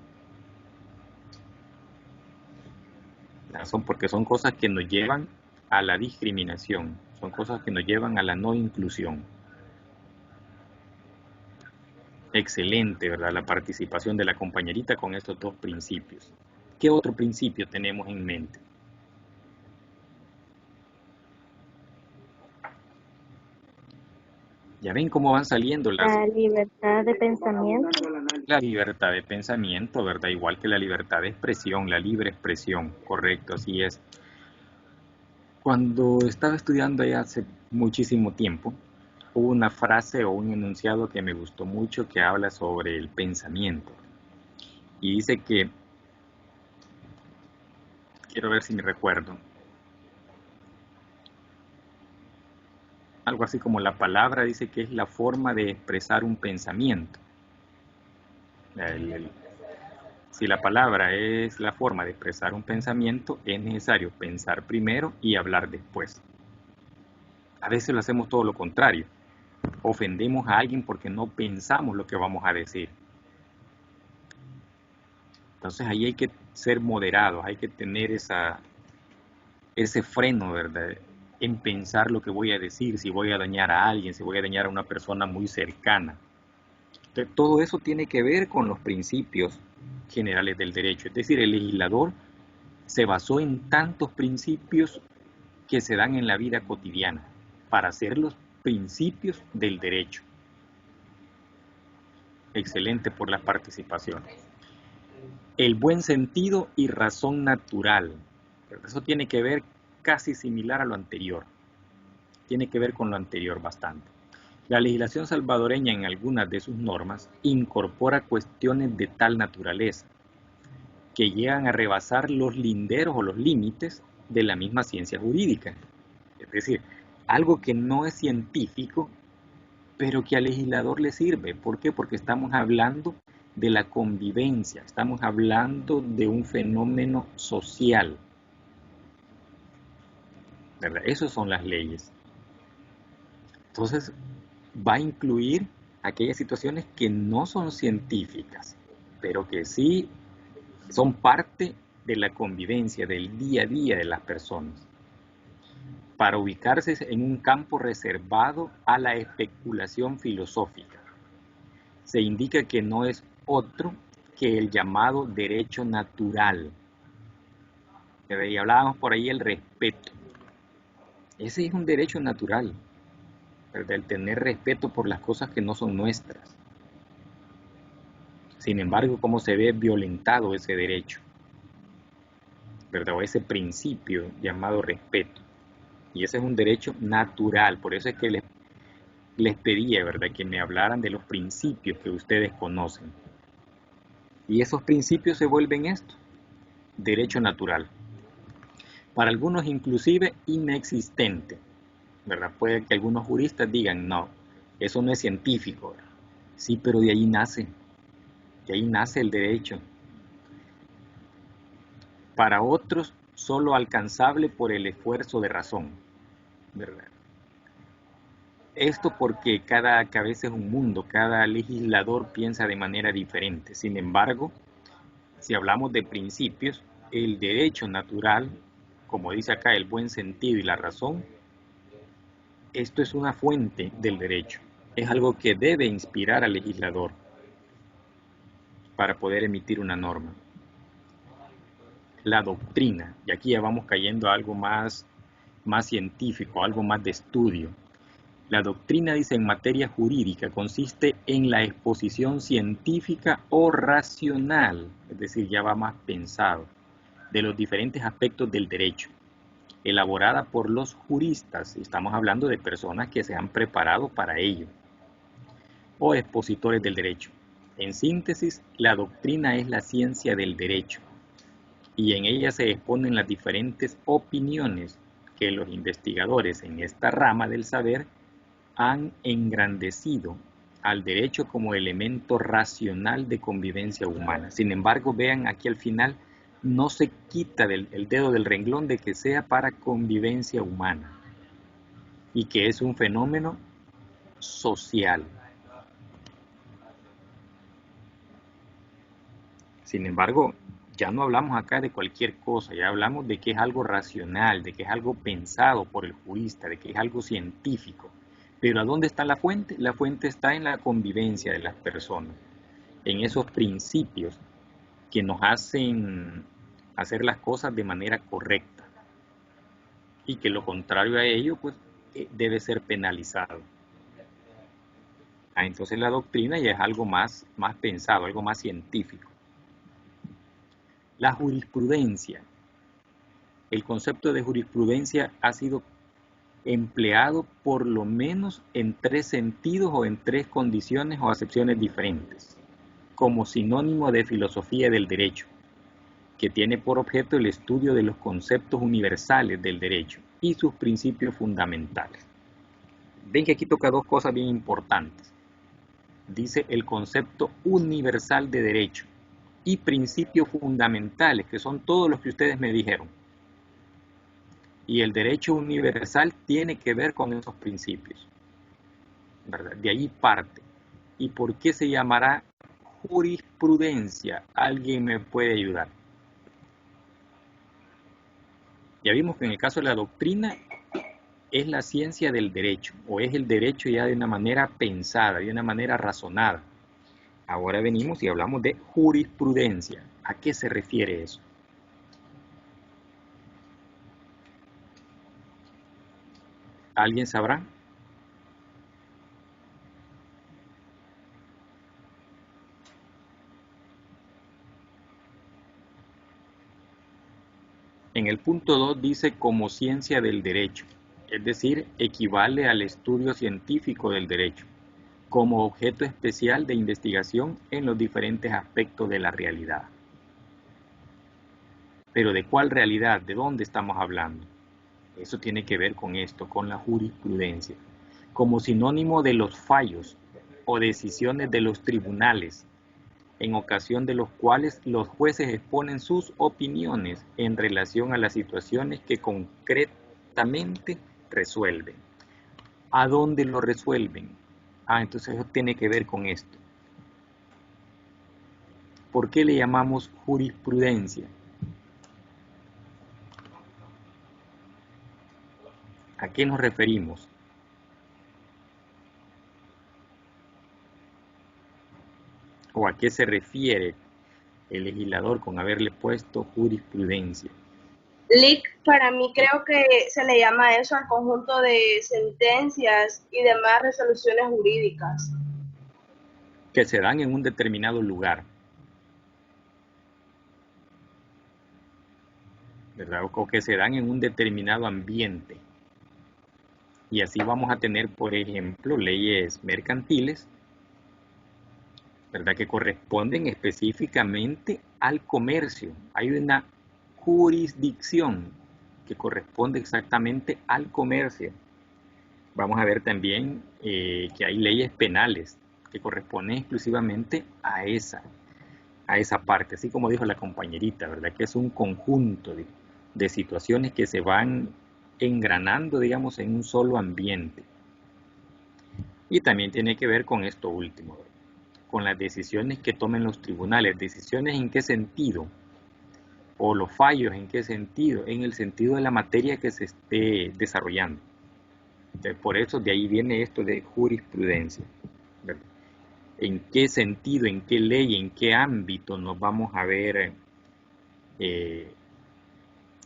Porque son cosas que nos llevan a la discriminación, son cosas que nos llevan a la no inclusión. Excelente, ¿verdad? La participación de la compañerita con estos 2 principios. ¿Qué otro principio tenemos en mente? Ya ven cómo van saliendo las... La libertad de pensamiento. La libertad de pensamiento, ¿verdad? Igual que la libertad de expresión, la libre expresión, correcto, así es. Cuando estaba estudiando ahí hace muchísimo tiempo, hubo una frase o un enunciado que me gustó mucho que habla sobre el pensamiento. Y dice que, quiero ver si me recuerdo, algo así como la palabra dice que es la forma de expresar un pensamiento. Si la palabra es la forma de expresar un pensamiento, es necesario pensar primero y hablar después. A veces lo hacemos todo lo contrario. Ofendemos a alguien porque no pensamos lo que vamos a decir. Entonces ahí hay que ser moderados, hay que tener ese freno, ¿verdad? En pensar lo que voy a decir, si voy a dañar a alguien, si voy a dañar a una persona muy cercana. Entonces, todo eso tiene que ver con los principios generales del derecho. Es decir, el legislador se basó en tantos principios que se dan en la vida cotidiana para hacer los principios del derecho. Excelente por la participación. El buen sentido y razón natural. Eso tiene que ver casi similar a lo anterior. Tiene que ver con lo anterior bastante. La legislación salvadoreña en algunas de sus normas incorpora cuestiones de tal naturaleza que llegan a rebasar los linderos o los límites de la misma ciencia jurídica. Es decir, algo que no es científico, pero que al legislador le sirve. ¿Por qué? Porque estamos hablando de la convivencia, estamos hablando de un fenómeno social, ¿verdad? Esas son las leyes. Entonces, va a incluir aquellas situaciones que no son científicas, pero que sí son parte de la convivencia, del día a día de las personas, para ubicarse en un campo reservado a la especulación filosófica. Se indica que no es otro que el llamado derecho natural. Y hablábamos por ahí el respeto. Ese es un derecho natural, ¿verdad? El tener respeto por las cosas que no son nuestras. Sin embargo, ¿cómo se ve violentado ese derecho? ¿Verdad? O ese principio llamado respeto. Y ese es un derecho natural. Por eso es que les pedía, ¿verdad?, que me hablaran de los principios que ustedes conocen. Y esos principios se vuelven esto: derecho natural. Para algunos inclusive inexistente, ¿verdad? Puede que algunos juristas digan, no, eso no es científico, ¿verdad? Sí, pero de ahí nace el derecho. Para otros, solo alcanzable por el esfuerzo de razón, ¿verdad? Esto porque cada cabeza es un mundo, cada legislador piensa de manera diferente. Sin embargo, si hablamos de principios, el derecho natural, como dice acá, el buen sentido y la razón, esto es una fuente del derecho. Es algo que debe inspirar al legislador para poder emitir una norma. La doctrina, y aquí ya vamos cayendo a algo más científico, algo más de estudio. La doctrina, dice, en materia jurídica consiste en la exposición científica o racional, es decir, ya va más pensado, de los diferentes aspectos del derecho, elaborada por los juristas. Estamos hablando de personas que se han preparado para ello, o expositores del derecho. En síntesis, la doctrina es la ciencia del derecho y en ella se exponen las diferentes opiniones que los investigadores en esta rama del saber han engrandecido al derecho como elemento racional de convivencia humana. Sin embargo, vean aquí al final, no se quita el dedo del renglón de que sea para convivencia humana y que es un fenómeno social. Sin embargo, ya no hablamos acá de cualquier cosa, ya hablamos de que es algo racional, de que es algo pensado por el jurista, de que es algo científico. Pero ¿a dónde está la fuente? La fuente está en la convivencia de las personas, en esos principios que nos hacen hacer las cosas de manera correcta y que lo contrario a ello pues debe ser penalizado. Entonces la doctrina ya es algo más pensado, algo más científico. La jurisprudencia. El concepto de jurisprudencia ha sido empleado por lo menos en 3 sentidos o en 3 condiciones o acepciones diferentes, como sinónimo de filosofía del derecho, que tiene por objeto el estudio de los conceptos universales del derecho y sus principios fundamentales. Ven que aquí toca 2 cosas bien importantes. Dice el concepto universal de derecho y principios fundamentales, que son todos los que ustedes me dijeron. Y el derecho universal tiene que ver con esos principios, ¿verdad? De ahí parte. ¿Y por qué se llamará jurisprudencia? ¿Alguien me puede ayudar? Ya vimos que en el caso de la doctrina es la ciencia del derecho, o es el derecho ya de una manera pensada, de una manera razonada. Ahora venimos y hablamos de jurisprudencia. ¿A qué se refiere eso? ¿Alguien sabrá? En el punto 2 dice como ciencia del derecho, es decir, equivale al estudio científico del derecho, como objeto especial de investigación en los diferentes aspectos de la realidad. Pero ¿de cuál realidad? ¿De dónde estamos hablando? Eso tiene que ver con esto, con la jurisprudencia, como sinónimo de los fallos o decisiones de los tribunales, en ocasión de los cuales los jueces exponen sus opiniones en relación a las situaciones que concretamente resuelven. ¿A dónde lo resuelven? Entonces eso tiene que ver con esto. ¿Por qué le llamamos jurisprudencia? ¿A qué nos referimos? ¿O a qué se refiere el legislador con haberle puesto jurisprudencia? Lic, para mí creo que se le llama eso al conjunto de sentencias y demás resoluciones jurídicas. Que se dan en un determinado lugar, ¿verdad? O que se dan en un determinado ambiente. Y así vamos a tener, por ejemplo, leyes mercantiles, ¿verdad? Que corresponden específicamente al comercio. Hay una jurisdicción que corresponde exactamente al comercio. Vamos a ver también que hay leyes penales que corresponden exclusivamente a esa parte, así como dijo la compañerita, ¿verdad? Que es un conjunto de situaciones que se van engranando, digamos, en un solo ambiente. Y también tiene que ver con esto último, ¿verdad? Con las decisiones que tomen los tribunales. ¿Decisiones en qué sentido? ¿O los fallos en qué sentido? En el sentido de la materia que se esté desarrollando. Entonces, por eso de ahí viene esto de jurisprudencia, ¿verdad? ¿En qué sentido, en qué ley, en qué ámbito nos vamos a ver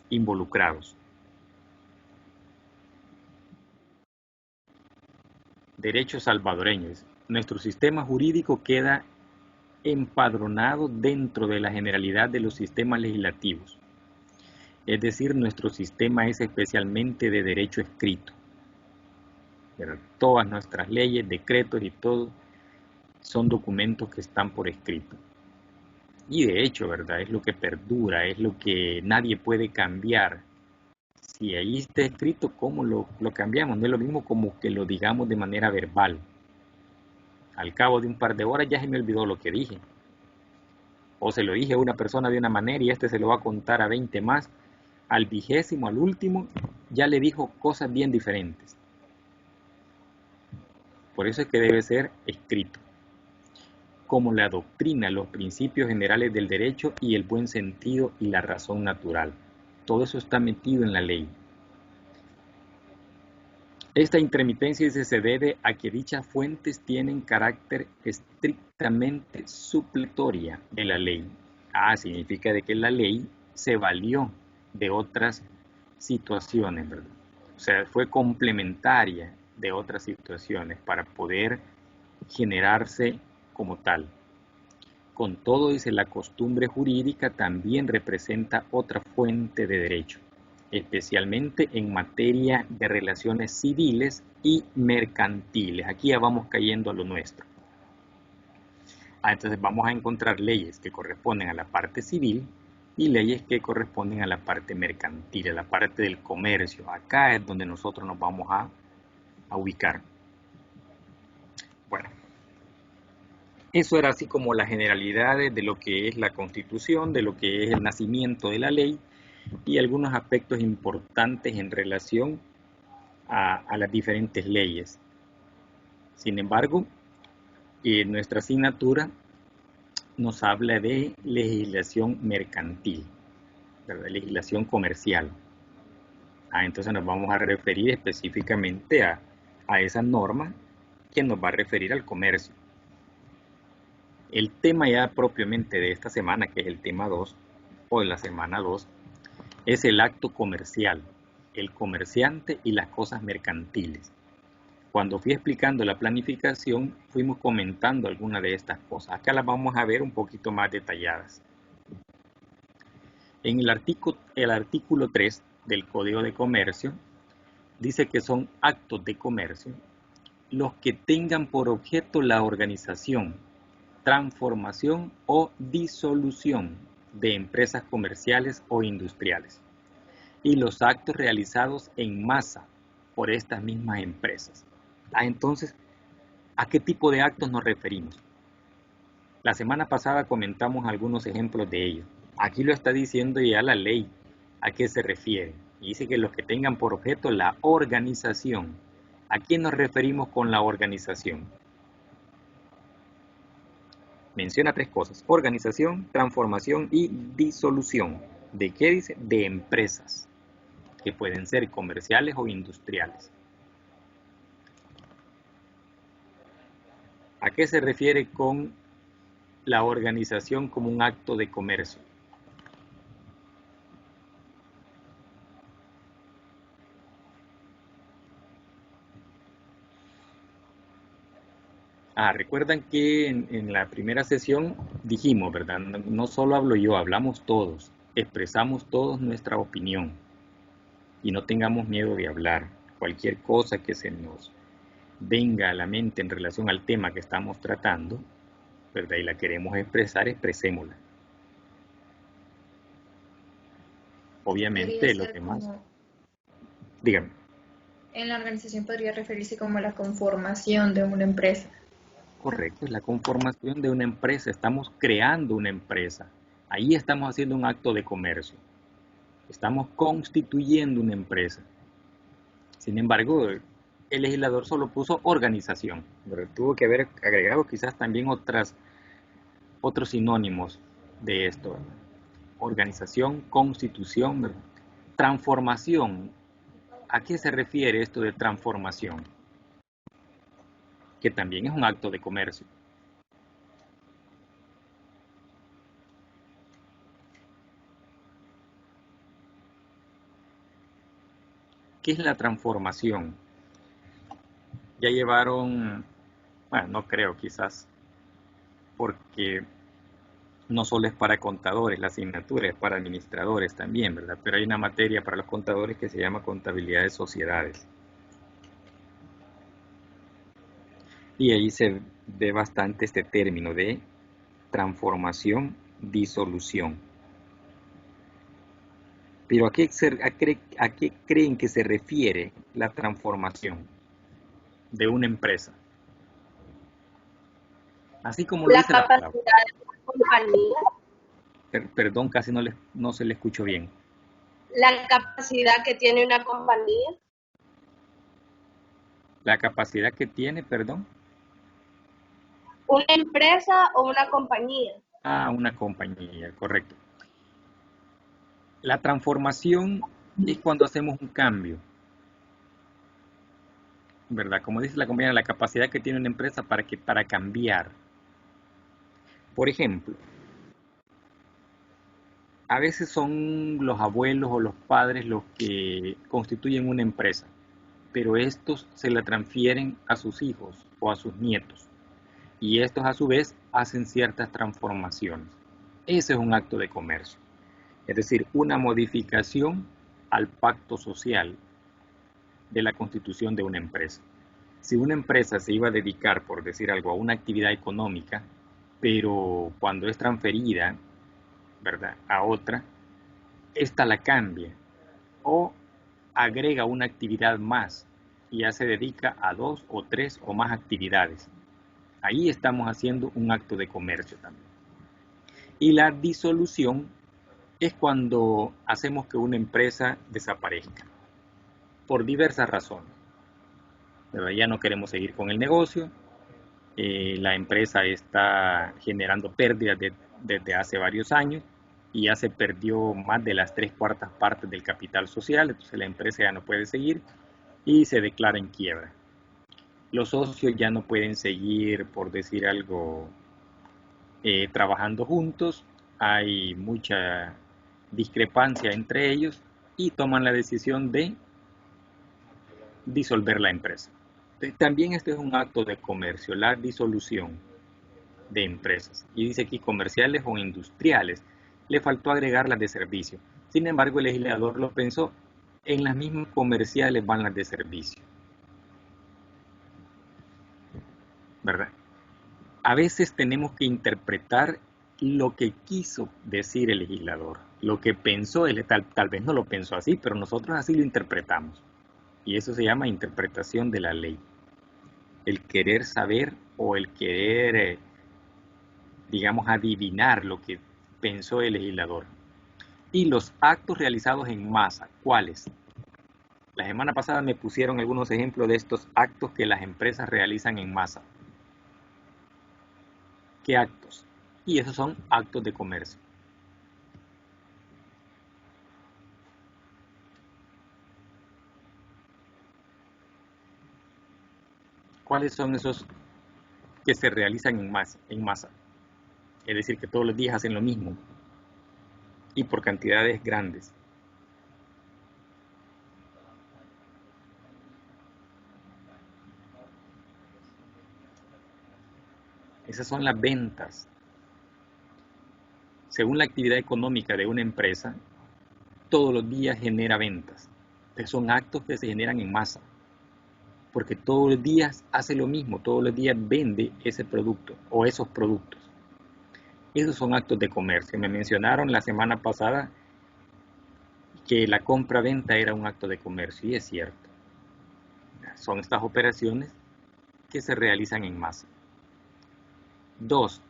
involucrados? Derechos salvadoreños. Nuestro sistema jurídico queda empadronado dentro de la generalidad de los sistemas legislativos. Es decir, nuestro sistema es especialmente de derecho escrito. Pero todas nuestras leyes, decretos y todo son documentos que están por escrito. Y de hecho, ¿verdad? Es lo que perdura, es lo que nadie puede cambiar. Si ahí está escrito, ¿cómo lo cambiamos? No es lo mismo como que lo digamos de manera verbal. Al cabo de un par de horas ya se me olvidó lo que dije. O se lo dije a una persona de una manera y este se lo va a contar a 20 más. Al 20º, al último, ya le dijo cosas bien diferentes. Por eso es que debe ser escrito. Como la doctrina, los principios generales del derecho y el buen sentido y la razón natural. Todo eso está metido en la ley. Esta intermitencia se debe a que dichas fuentes tienen carácter estrictamente supletoria de la ley. Significa de que la ley se valió de otras situaciones, ¿verdad? O sea, fue complementaria de otras situaciones para poder generarse como tal. Con todo, dice, la costumbre jurídica también representa otra fuente de derecho, especialmente en materia de relaciones civiles y mercantiles. Aquí ya vamos cayendo a lo nuestro. Entonces vamos a encontrar leyes que corresponden a la parte civil y leyes que corresponden a la parte mercantil, a la parte del comercio. Acá es donde nosotros nos vamos a ubicar. Bueno, eso era así como las generalidades de lo que es la Constitución, de lo que es el nacimiento de la ley y algunos aspectos importantes en relación a las diferentes leyes. Sin embargo, nuestra asignatura nos habla de legislación mercantil, ¿verdad? Legislación comercial. Entonces nos vamos a referir específicamente a esa norma que nos va a referir al comercio. El tema ya propiamente de esta semana, que es el tema 2, o de la semana 2, es el acto comercial, el comerciante y las cosas mercantiles. Cuando fui explicando la planificación, fuimos comentando algunas de estas cosas. Acá las vamos a ver un poquito más detalladas. En el artículo 3 del Código de Comercio, dice que son actos de comercio los que tengan por objeto la organización, transformación o disolución de empresas comerciales o industriales y los actos realizados en masa por estas mismas empresas. Entonces, ¿a qué tipo de actos nos referimos? La semana pasada comentamos algunos ejemplos de ellos. Aquí lo está diciendo ya la ley. ¿A qué se refiere? Y dice que los que tengan por objeto la organización. ¿A quién nos referimos con la organización? Menciona 3 cosas: organización, transformación y disolución. ¿De qué dice? De empresas, que pueden ser comerciales o industriales. ¿A qué se refiere con la organización como un acto de comercio? Recuerdan que en la primera sesión dijimos, ¿verdad? No solo hablo yo, hablamos todos, expresamos todos nuestra opinión y no tengamos miedo de hablar. Cualquier cosa que se nos venga a la mente en relación al tema que estamos tratando, ¿verdad? Y la queremos expresar, expresémosla. Obviamente los demás. Dígame. En la organización podría referirse como la conformación de una empresa. Correcto, es la conformación de una empresa. Estamos creando una empresa. Ahí estamos haciendo un acto de comercio. Estamos constituyendo una empresa. Sin embargo, el legislador solo puso organización, pero tuvo que haber agregado quizás también otros sinónimos de esto, ¿verdad? Organización, constitución, ¿verdad? Transformación. ¿A qué se refiere esto de transformación? Que también es un acto de comercio. ¿Qué es la transformación? Ya llevaron, bueno, no creo quizás, porque no solo es para contadores la asignatura, es para administradores también, ¿verdad? Pero hay una materia para los contadores que se llama contabilidad de sociedades. Y ahí se ve bastante este término de transformación, disolución. Pero ¿a qué creen que se refiere la transformación de una empresa? Así como lo La dice la capacidad palabra. de una compañía, Perdón, casi no se le escuchó bien. la capacidad que tiene una compañía, La capacidad que tiene, perdón, una empresa o una compañía. una compañía, correcto. La transformación es cuando hacemos un cambio, ¿verdad? Como dice la compañía, la capacidad que tiene una empresa para cambiar. Por ejemplo, a veces son los abuelos o los padres los que constituyen una empresa, pero estos se la transfieren a sus hijos o a sus nietos, y estos a su vez hacen ciertas transformaciones. Ese es un acto de comercio, es decir, una modificación al pacto social de la constitución de una empresa. Si una empresa se iba a dedicar, por decir algo, a una actividad económica, pero cuando es transferida, ¿verdad?, a otra, esta la cambia o agrega una actividad más y ya se dedica a 2 o 3 o más actividades. Ahí estamos haciendo un acto de comercio también. Y la disolución es cuando hacemos que una empresa desaparezca por diversas razones. Pero ya no queremos seguir con el negocio, la empresa está generando pérdidas desde hace varios años y ya se perdió más de las 3/4 partes del capital social, entonces la empresa ya no puede seguir y se declara en quiebra. Los socios ya no pueden seguir, por decir algo, trabajando juntos, hay mucha discrepancia entre ellos y toman la decisión de disolver la empresa. También este es un acto de comercio, la disolución de empresas. Y dice aquí comerciales o industriales. Le faltó agregar las de servicio. Sin embargo, el legislador lo pensó. En las mismas comerciales van las de servicio, ¿verdad? A veces tenemos que interpretar lo que quiso decir el legislador, lo que pensó él, tal vez no lo pensó así, pero nosotros así lo interpretamos. Y eso se llama interpretación de la ley. El querer saber o el querer, digamos, adivinar lo que pensó el legislador. Y los actos realizados en masa, ¿cuáles? La semana pasada me pusieron algunos ejemplos de estos actos que las empresas realizan en masa. ¿Qué actos? Y esos son actos de comercio. ¿Cuáles son esos que se realizan en masa? Es decir, que todos los días hacen lo mismo y por cantidades grandes. Esas son las ventas. Según la actividad económica de una empresa, todos los días genera ventas. Entonces son actos que se generan en masa, porque todos los días hace lo mismo, todos los días vende ese producto o esos productos. Esos son actos de comercio. Me mencionaron la semana pasada que la compra-venta era un acto de comercio, y es cierto. Son estas operaciones que se realizan en masa. 2.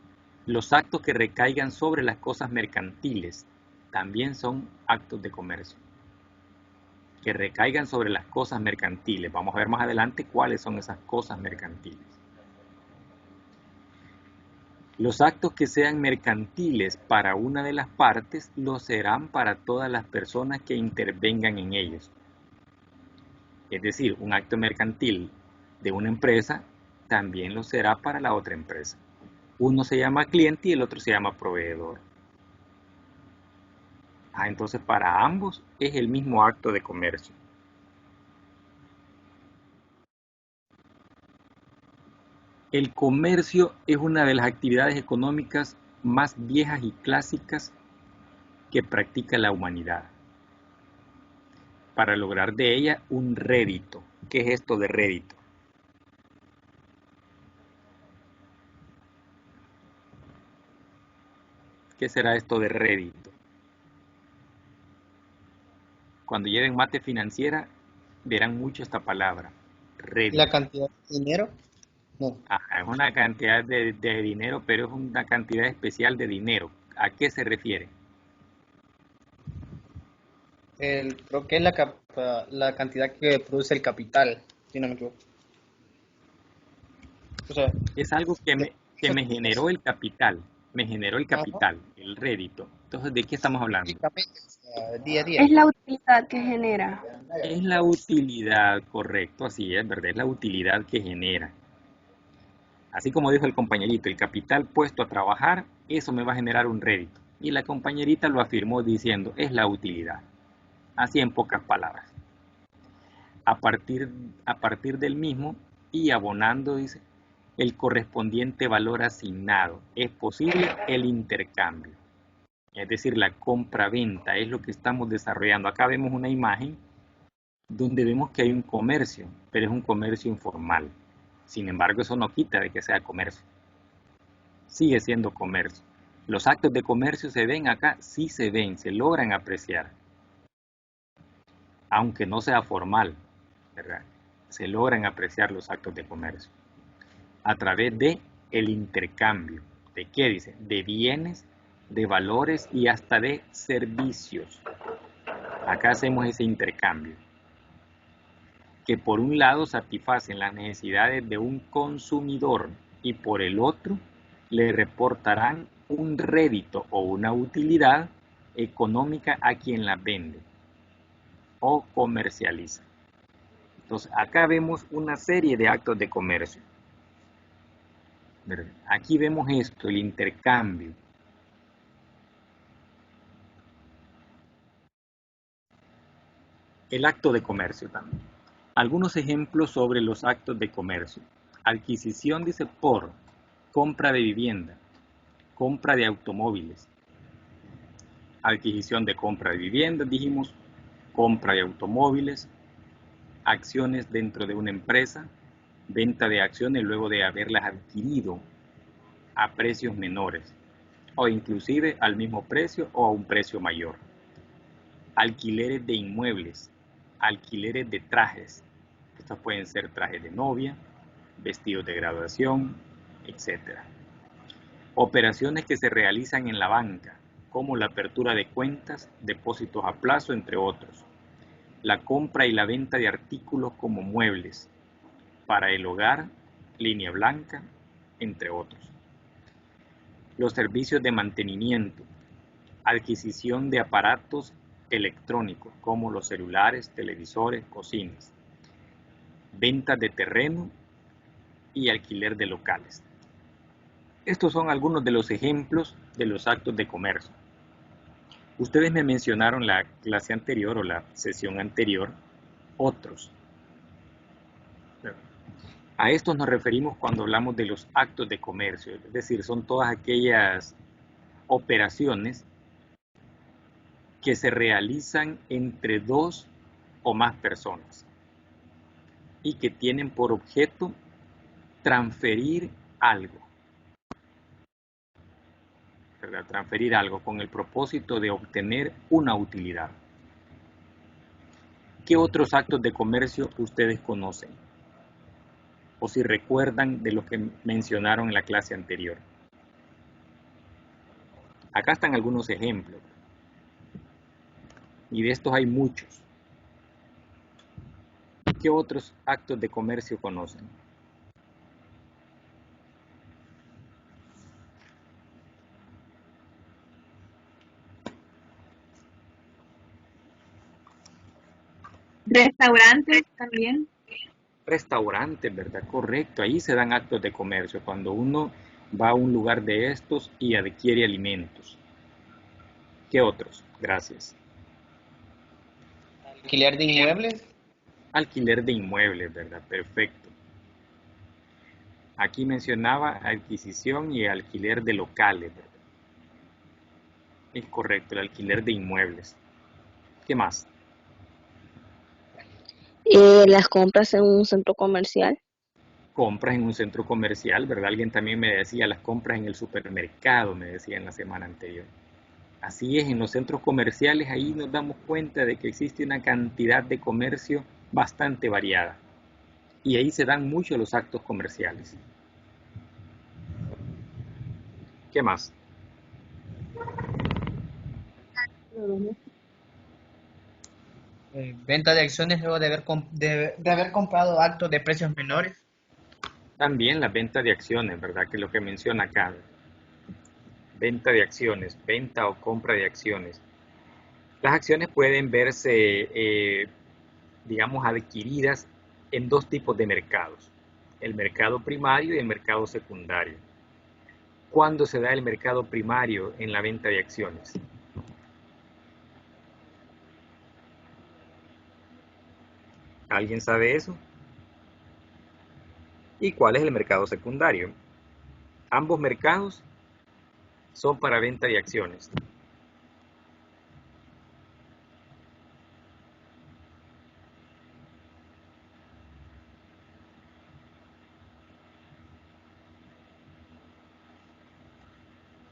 Los actos que recaigan sobre las cosas mercantiles también son actos de comercio. Que recaigan sobre las cosas mercantiles. Vamos a ver más adelante cuáles son esas cosas mercantiles. Los actos que sean mercantiles para una de las partes lo serán para todas las personas que intervengan en ellos. Es decir, un acto mercantil de una empresa también lo será para la otra empresa. Uno se llama cliente y el otro se llama proveedor. Entonces para ambos es el mismo acto de comercio. El comercio es una de las actividades económicas más viejas y clásicas que practica la humanidad, para lograr de ella un rédito. ¿Qué es esto de rédito? ¿Qué será esto de rédito? Cuando lleven mate financiera, verán mucho esta palabra, rédito. ¿La cantidad de dinero? No. Ajá, es una cantidad de dinero, pero es una cantidad especial de dinero. ¿A qué se refiere? Creo que es la cantidad que produce el capital, si no me equivoco. O sea, Es algo que me generó el capital. Me generó el ajá, capital, el rédito. Entonces, ¿de qué estamos hablando? básicamente, o sea, día a día. Es la utilidad que genera. Es la utilidad, correcto, así es, ¿verdad? Es la utilidad que genera. Así como dijo el compañerito, el capital puesto a trabajar, eso me va a generar un rédito. Y la compañerita lo afirmó diciendo, es la utilidad. Así en pocas palabras. A partir del mismo y abonando, dice, el correspondiente valor asignado. Es posible el intercambio. Es decir, la compra-venta es lo que estamos desarrollando. Acá vemos una imagen donde vemos que hay un comercio, pero es un comercio informal. Sin embargo, eso no quita de que sea comercio. Sigue siendo comercio. Los actos de comercio se ven acá, sí se ven, se logran apreciar. Aunque no sea formal, ¿verdad? Se logran apreciar los actos de comercio. A través de el intercambio. ¿De qué dice? De bienes, de valores y hasta de servicios. Acá hacemos ese intercambio. Que por un lado satisfacen las necesidades de un consumidor y por el otro le reportarán un rédito o una utilidad económica a quien las vende o comercializa. Entonces acá vemos una serie de actos de comercio. Aquí vemos esto, el intercambio. El acto de comercio también. Algunos ejemplos sobre los actos de comercio. Adquisición, dice, por compra de vivienda, compra de automóviles. Adquisición de compra de vivienda, dijimos, compra de automóviles, acciones dentro de una empresa, venta de acciones luego de haberlas adquirido a precios menores o inclusive al mismo precio o a un precio mayor. Alquileres de inmuebles, alquileres de trajes. Estos pueden ser trajes de novia, vestidos de graduación, etc. Operaciones que se realizan en la banca, como la apertura de cuentas, depósitos a plazo, entre otros. La compra y la venta de artículos como muebles para el hogar, línea blanca, entre otros. Los servicios de mantenimiento, adquisición de aparatos electrónicos como los celulares, televisores, cocinas, venta de terreno y alquiler de locales. Estos son algunos de los ejemplos de los actos de comercio. Ustedes me mencionaron la clase anterior o la sesión anterior, otros. A estos nos referimos cuando hablamos de los actos de comercio, es decir, son todas aquellas operaciones que se realizan entre dos o más personas y que tienen por objeto transferir algo. ¿Verdad? Transferir algo con el propósito de obtener una utilidad. ¿Qué otros actos de comercio ustedes conocen? O si recuerdan de los que mencionaron en la clase anterior. Acá están algunos ejemplos. Y de estos hay muchos. ¿Qué otros actos de comercio conocen? Restaurantes también. Restaurantes, ¿verdad? Correcto. Ahí se dan actos de comercio. Cuando uno va a un lugar de estos y adquiere alimentos. ¿Qué otros? Gracias. ¿Alquiler de inmuebles? Alquiler de inmuebles, ¿verdad? Perfecto. Aquí mencionaba adquisición y alquiler de locales, ¿verdad? Es correcto, el alquiler de inmuebles. ¿Qué más? Las compras en un centro comercial. Compras en un centro comercial, ¿verdad? Alguien también me decía las compras en el supermercado, me decía en la semana anterior. Así es, en los centros comerciales ahí nos damos cuenta de que existe una cantidad de comercio bastante variada. Y ahí se dan mucho los actos comerciales. ¿Qué más? Venta de acciones luego de haber comprado actos de precios menores. También la venta de acciones, ¿verdad? Que es lo que menciona acá. Venta de acciones, venta o compra de acciones. Las acciones pueden verse, digamos, adquiridas en dos tipos de mercados. El mercado primario y el mercado secundario. ¿Cuándo se da el mercado primario en la venta de acciones? ¿Alguien sabe eso? ¿Y cuál es el mercado secundario? Ambos mercados son para venta de acciones.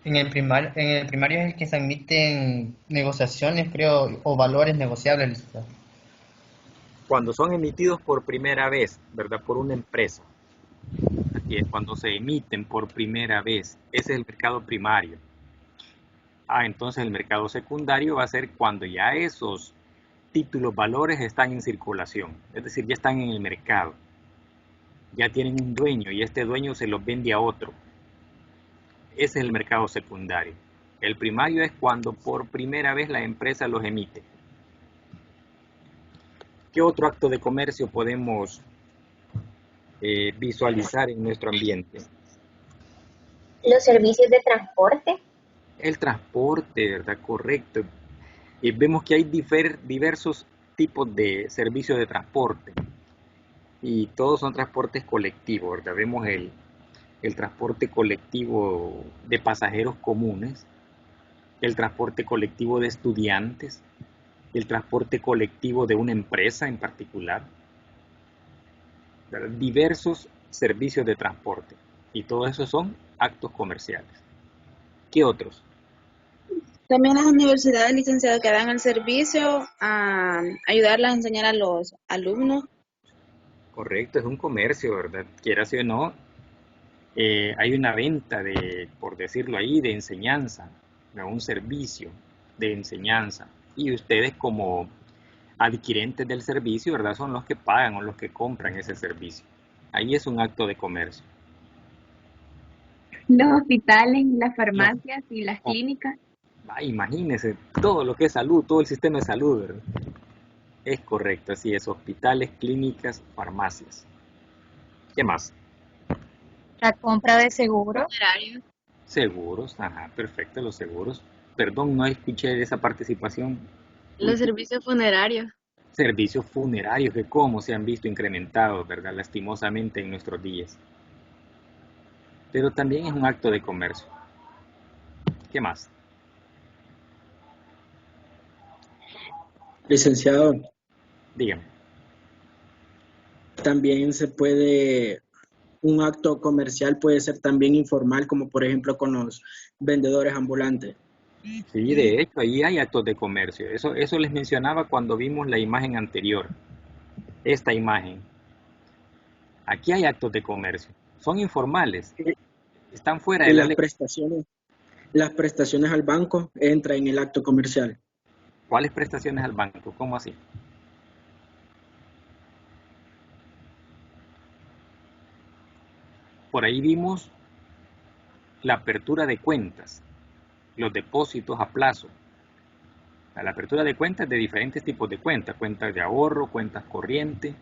En el primario es el que se admiten negociaciones, creo, o valores negociables, licenciado. Cuando son emitidos por primera vez, ¿verdad? Por una empresa. Aquí es cuando se emiten por primera vez. Ese es el mercado primario. Entonces el mercado secundario va a ser cuando ya esos títulos, valores están en circulación. Es decir, ya están en el mercado. Ya tienen un dueño y este dueño se los vende a otro. Ese es el mercado secundario. El primario es cuando por primera vez la empresa los emite. ¿Qué otro acto de comercio podemos visualizar en nuestro ambiente? Los servicios de transporte. El transporte, ¿verdad? Correcto. Y vemos que hay diversos tipos de servicios de transporte. Y todos son transportes colectivos, ¿verdad? Vemos el transporte colectivo de pasajeros comunes, el transporte colectivo de estudiantes, el transporte colectivo de una empresa en particular, ¿verdad? Diversos servicios de transporte y todo eso son actos comerciales. ¿Qué otros? También las universidades, licenciadas, que dan el servicio a ayudarlas a enseñar a los alumnos. Correcto, es un comercio, ¿verdad? Quieras o no, hay una venta de, por decirlo ahí, de enseñanza, ¿no? Un servicio de enseñanza. Y ustedes como adquirentes del servicio, ¿verdad? Son los que pagan o los que compran ese servicio. Ahí es un acto de comercio. Los hospitales, las farmacias y las Oh, clínicas. imagínense todo lo que es salud, todo el sistema de salud, ¿verdad? Es correcto, así es, hospitales, clínicas, farmacias. ¿Qué más? La compra de seguros. Seguros, ajá, perfecto, los seguros. Perdón, no escuché esa participación. Los servicios funerarios. Servicios funerarios que cómo se han visto incrementados, ¿verdad? Lastimosamente en nuestros días. Pero también es un acto de comercio. ¿Qué más? Licenciado, Dígame. también un acto comercial puede ser también informal, como por ejemplo con los vendedores ambulantes. Sí, de hecho, ahí hay actos de comercio. Eso les mencionaba cuando vimos la imagen anterior. Esta imagen. Aquí hay actos de comercio. Son informales. Están fuera Y de la ley. las prestaciones al banco entran en el acto comercial. ¿Cuáles prestaciones al banco? ¿Cómo así? Por ahí vimos la apertura de cuentas, los depósitos a plazo. La apertura de cuentas de diferentes tipos de cuentas, cuentas de ahorro, cuentas corrientes.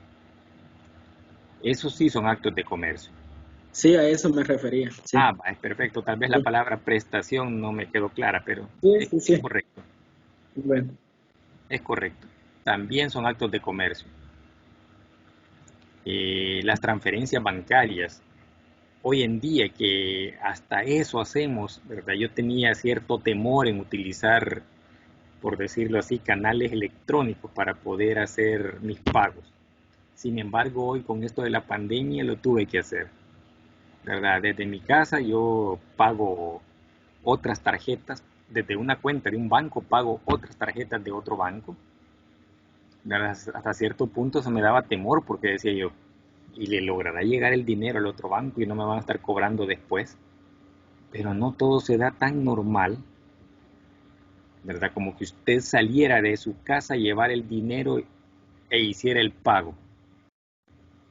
Esos sí son actos de comercio. Sí, a eso me refería. Sí. Es perfecto. Tal vez la palabra prestación no me quedó clara, pero sí. Es correcto. Bueno. Es correcto. También son actos de comercio. Las transferencias bancarias. Hoy en día que hasta eso hacemos, ¿verdad? Yo tenía cierto temor en utilizar, por decirlo así, canales electrónicos para poder hacer mis pagos. Sin embargo, hoy con esto de la pandemia lo tuve que hacer, ¿verdad? Desde mi casa yo pago otras tarjetas, desde una cuenta de un banco pago otras tarjetas de otro banco, ¿verdad? Hasta cierto punto se me daba temor porque decía yo, ¿y le logrará llegar el dinero al otro banco y no me van a estar cobrando después? Pero no todo se da tan normal, ¿verdad? Como que usted saliera de su casa, llevar el dinero e hiciera el pago,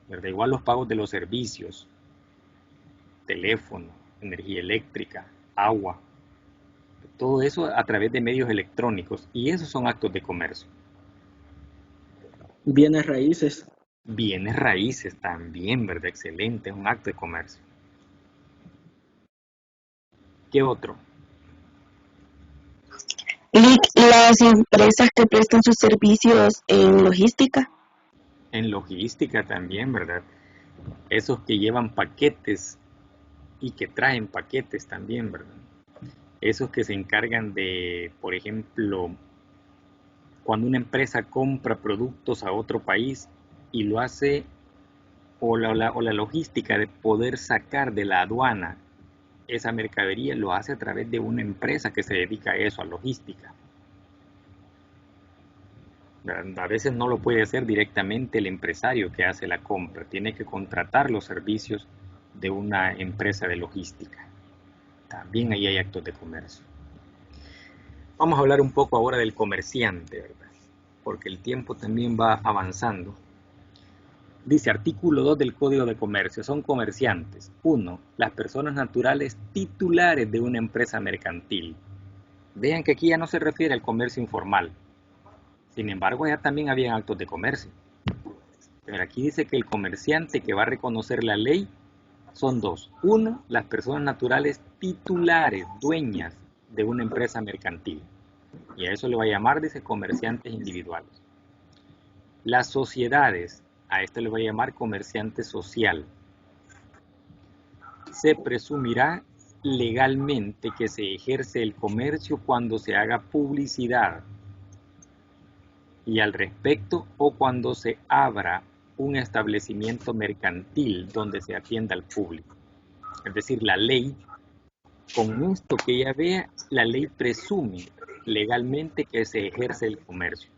¿verdad? Igual los pagos de los servicios, teléfono, energía eléctrica, agua, todo eso a través de medios electrónicos, y esos son actos de comercio. Bienes raíces. Bienes raíces también, ¿verdad? Excelente, es un acto de comercio. ¿Qué otro? Las empresas que prestan sus servicios en logística. En logística también, ¿verdad? Esos que llevan paquetes y que traen paquetes también, ¿verdad? Esos que se encargan de, por ejemplo, cuando una empresa compra productos a otro país y lo hace, o la logística de poder sacar de la aduana esa mercadería, lo hace a través de una empresa que se dedica a eso, a logística. A veces no lo puede hacer directamente el empresario que hace la compra, tiene que contratar los servicios de una empresa de logística. También ahí hay actos de comercio. Vamos a hablar un poco ahora del comerciante, ¿verdad? Porque el tiempo también va avanzando. Dice artículo 2 del Código de Comercio, son comerciantes. 1. Las personas naturales titulares de una empresa mercantil. Vean que aquí ya no se refiere al comercio informal. Sin embargo, ya también habían actos de comercio. Pero aquí dice que el comerciante que va a reconocer la ley son 2. 1. Las personas naturales titulares, dueñas de una empresa mercantil. Y a eso le va a llamar, dice, comerciantes individuales. Las sociedades, a esto le va a llamar comerciante social. Se presumirá legalmente que se ejerce el comercio cuando se haga publicidad y al respecto o cuando se abra un establecimiento mercantil donde se atienda al público. Es decir, la ley, con esto que ella vea, la ley presume legalmente que se ejerce el comercio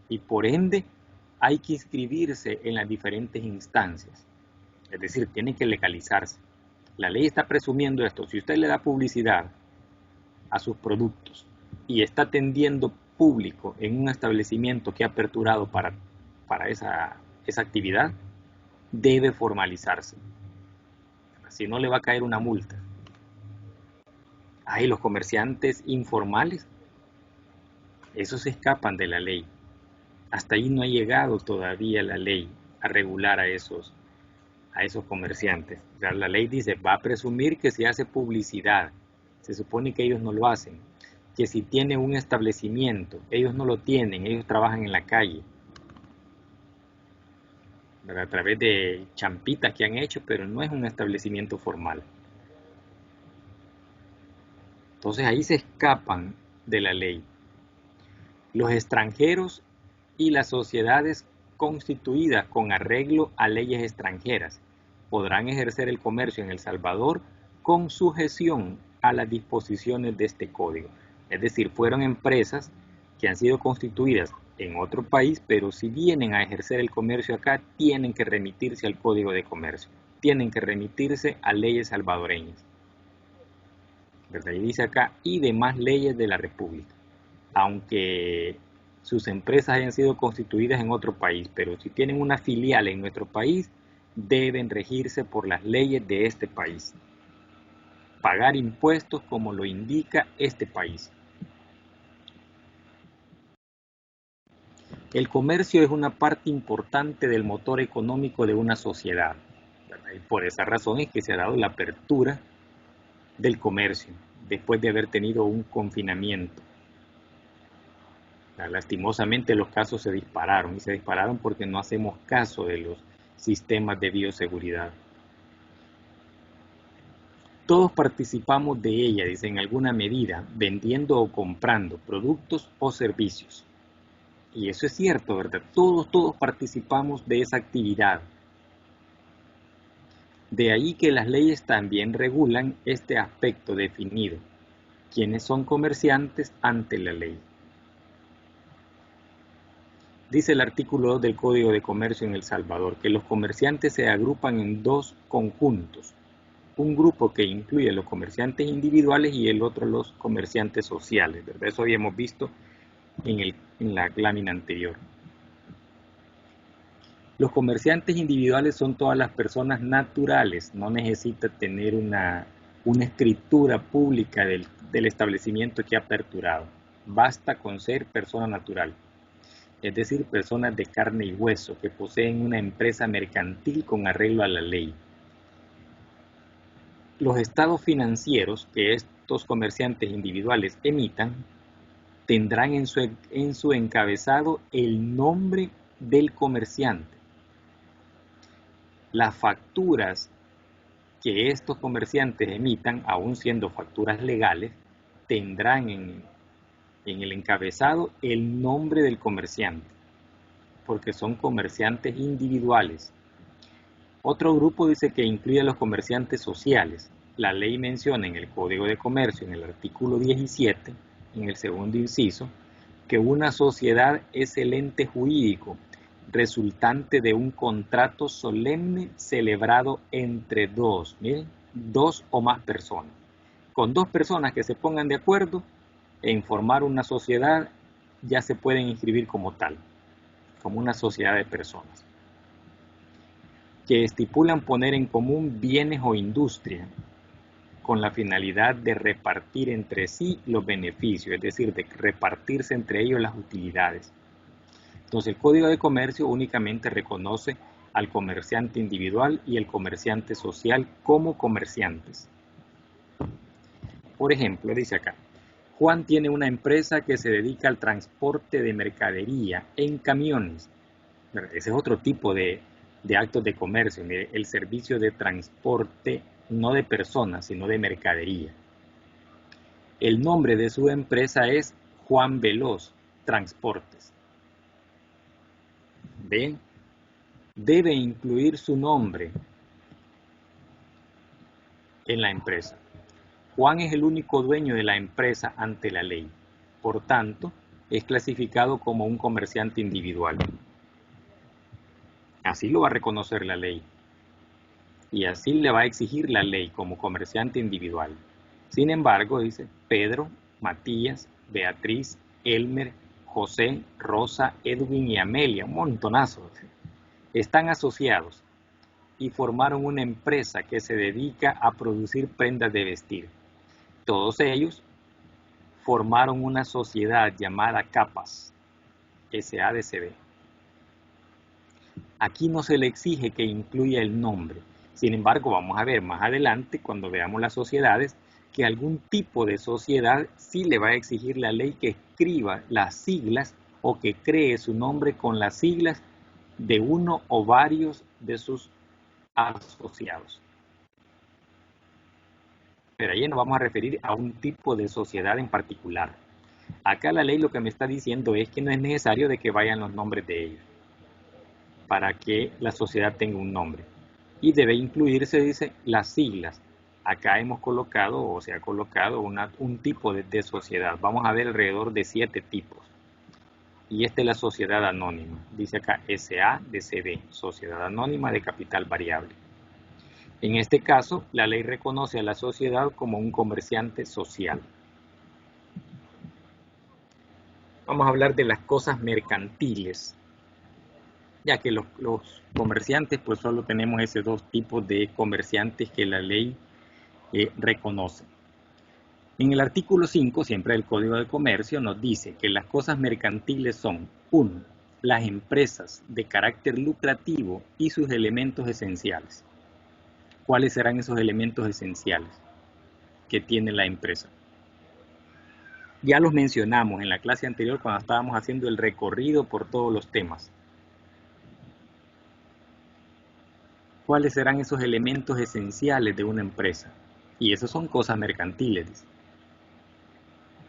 y por ende hay que inscribirse en las diferentes instancias, es decir, tiene que legalizarse. La ley está presumiendo esto. Si usted le da publicidad a sus productos y está atendiendo público en un establecimiento que ha aperturado para esa actividad, debe formalizarse. Si no, le va a caer una multa. Los comerciantes informales, esos se escapan de la ley. Hasta ahí no ha llegado todavía la ley a regular a esos comerciantes. O sea, la ley dice, va a presumir que se hace publicidad. Se supone que ellos no lo hacen. Que si tienen un establecimiento, ellos no lo tienen, ellos trabajan en la calle. ¿Verdad? A través de champitas que han hecho, pero no es un establecimiento formal. Entonces ahí se escapan de la ley. Los extranjeros y las sociedades constituidas con arreglo a leyes extranjeras podrán ejercer el comercio en El Salvador con sujeción a las disposiciones de este código. Es decir, fueron empresas que han sido constituidas en otro país, pero si vienen a ejercer el comercio acá, tienen que remitirse al Código de Comercio, tienen que remitirse a leyes salvadoreñas. ¿Verdad? Y dice acá, y demás leyes de la República. Aunque sus empresas hayan sido constituidas en otro país, pero si tienen una filial en nuestro país, deben regirse por las leyes de este país. Pagar impuestos como lo indica este país. El comercio es una parte importante del motor económico de una sociedad, ¿verdad? Y por esa razón es que se ha dado la apertura del comercio, después de haber tenido un confinamiento. Lastimosamente los casos se dispararon, y se dispararon porque no hacemos caso de los sistemas de bioseguridad. Todos participamos de ella, dice, en alguna medida, vendiendo o comprando productos o servicios. Y eso es cierto, ¿verdad? Todos participamos de esa actividad. De ahí que las leyes también regulan este aspecto definido. ¿Quiénes son comerciantes ante la ley? Dice el artículo 2 del Código de Comercio en El Salvador que los comerciantes se agrupan en dos conjuntos. Un grupo que incluye a los comerciantes individuales y el otro los comerciantes sociales, ¿verdad? Eso habíamos visto en la lámina anterior. Los comerciantes individuales son todas las personas naturales, no necesita tener una escritura pública del establecimiento que ha aperturado. Basta con ser persona natural, es decir, personas de carne y hueso que poseen una empresa mercantil con arreglo a la ley. Los estados financieros que estos comerciantes individuales emitan tendrán en su encabezado el nombre del comerciante. Las facturas que estos comerciantes emitan, aun siendo facturas legales, tendrán en el encabezado el nombre del comerciante, porque son comerciantes individuales. Otro grupo dice que incluye a los comerciantes sociales. La ley menciona en el Código de Comercio, en el artículo 17, en el segundo inciso, que una sociedad es el ente jurídico resultante de un contrato solemne celebrado entre dos, miren, dos o más personas. Con dos personas que se pongan de acuerdo en formar una sociedad, ya se pueden inscribir como tal, como una sociedad de personas, que estipulan poner en común bienes o industria, con la finalidad de repartir entre sí los beneficios, es decir, de repartirse entre ellos las utilidades. Entonces el Código de Comercio únicamente reconoce al comerciante individual y el comerciante social como comerciantes. Por ejemplo, dice acá, Juan tiene una empresa que se dedica al transporte de mercadería en camiones. Ese es otro tipo de actos de comercio, el servicio de transporte no de personas, sino de mercadería. El nombre de su empresa es Juan Veloz Transportes. ¿Ven? Debe incluir su nombre en la empresa. Juan es el único dueño de la empresa ante la ley. Por tanto, es clasificado como un comerciante individual. Así lo va a reconocer la ley. Y así le va a exigir la ley como comerciante individual. Sin embargo, dice, Pedro, Matías, Beatriz, Elmer, José, Rosa, Edwin y Amelia, un montonazo, están asociados y formaron una empresa que se dedica a producir prendas de vestir. Todos ellos formaron una sociedad llamada Capas, SADCB. Aquí no se le exige que incluya el nombre. Sin embargo, vamos a ver más adelante, cuando veamos las sociedades, que algún tipo de sociedad sí le va a exigir la ley que escriba las siglas o que cree su nombre con las siglas de uno o varios de sus asociados. Pero ahí nos vamos a referir a un tipo de sociedad en particular. Acá la ley lo que me está diciendo es que no es necesario de que vayan los nombres de ellos para que la sociedad tenga un nombre. Y debe incluirse, dice, las siglas. Acá hemos colocado, o se ha colocado, un tipo de sociedad. Vamos a ver alrededor de 7 tipos. Y esta es la sociedad anónima. Dice acá SADCB, Sociedad Anónima de Capital Variable. En este caso, la ley reconoce a la sociedad como un comerciante social. Vamos a hablar de las cosas mercantiles, ya que los comerciantes, pues solo tenemos esos dos tipos de comerciantes que la ley reconoce. En el artículo 5, siempre del Código de Comercio, nos dice que las cosas mercantiles son 1. Las empresas de carácter lucrativo y sus elementos esenciales. ¿Cuáles serán esos elementos esenciales que tiene la empresa? Ya los mencionamos en la clase anterior cuando estábamos haciendo el recorrido por todos los temas. ¿Cuáles serán esos elementos esenciales de una empresa? Y esos son cosas mercantiles.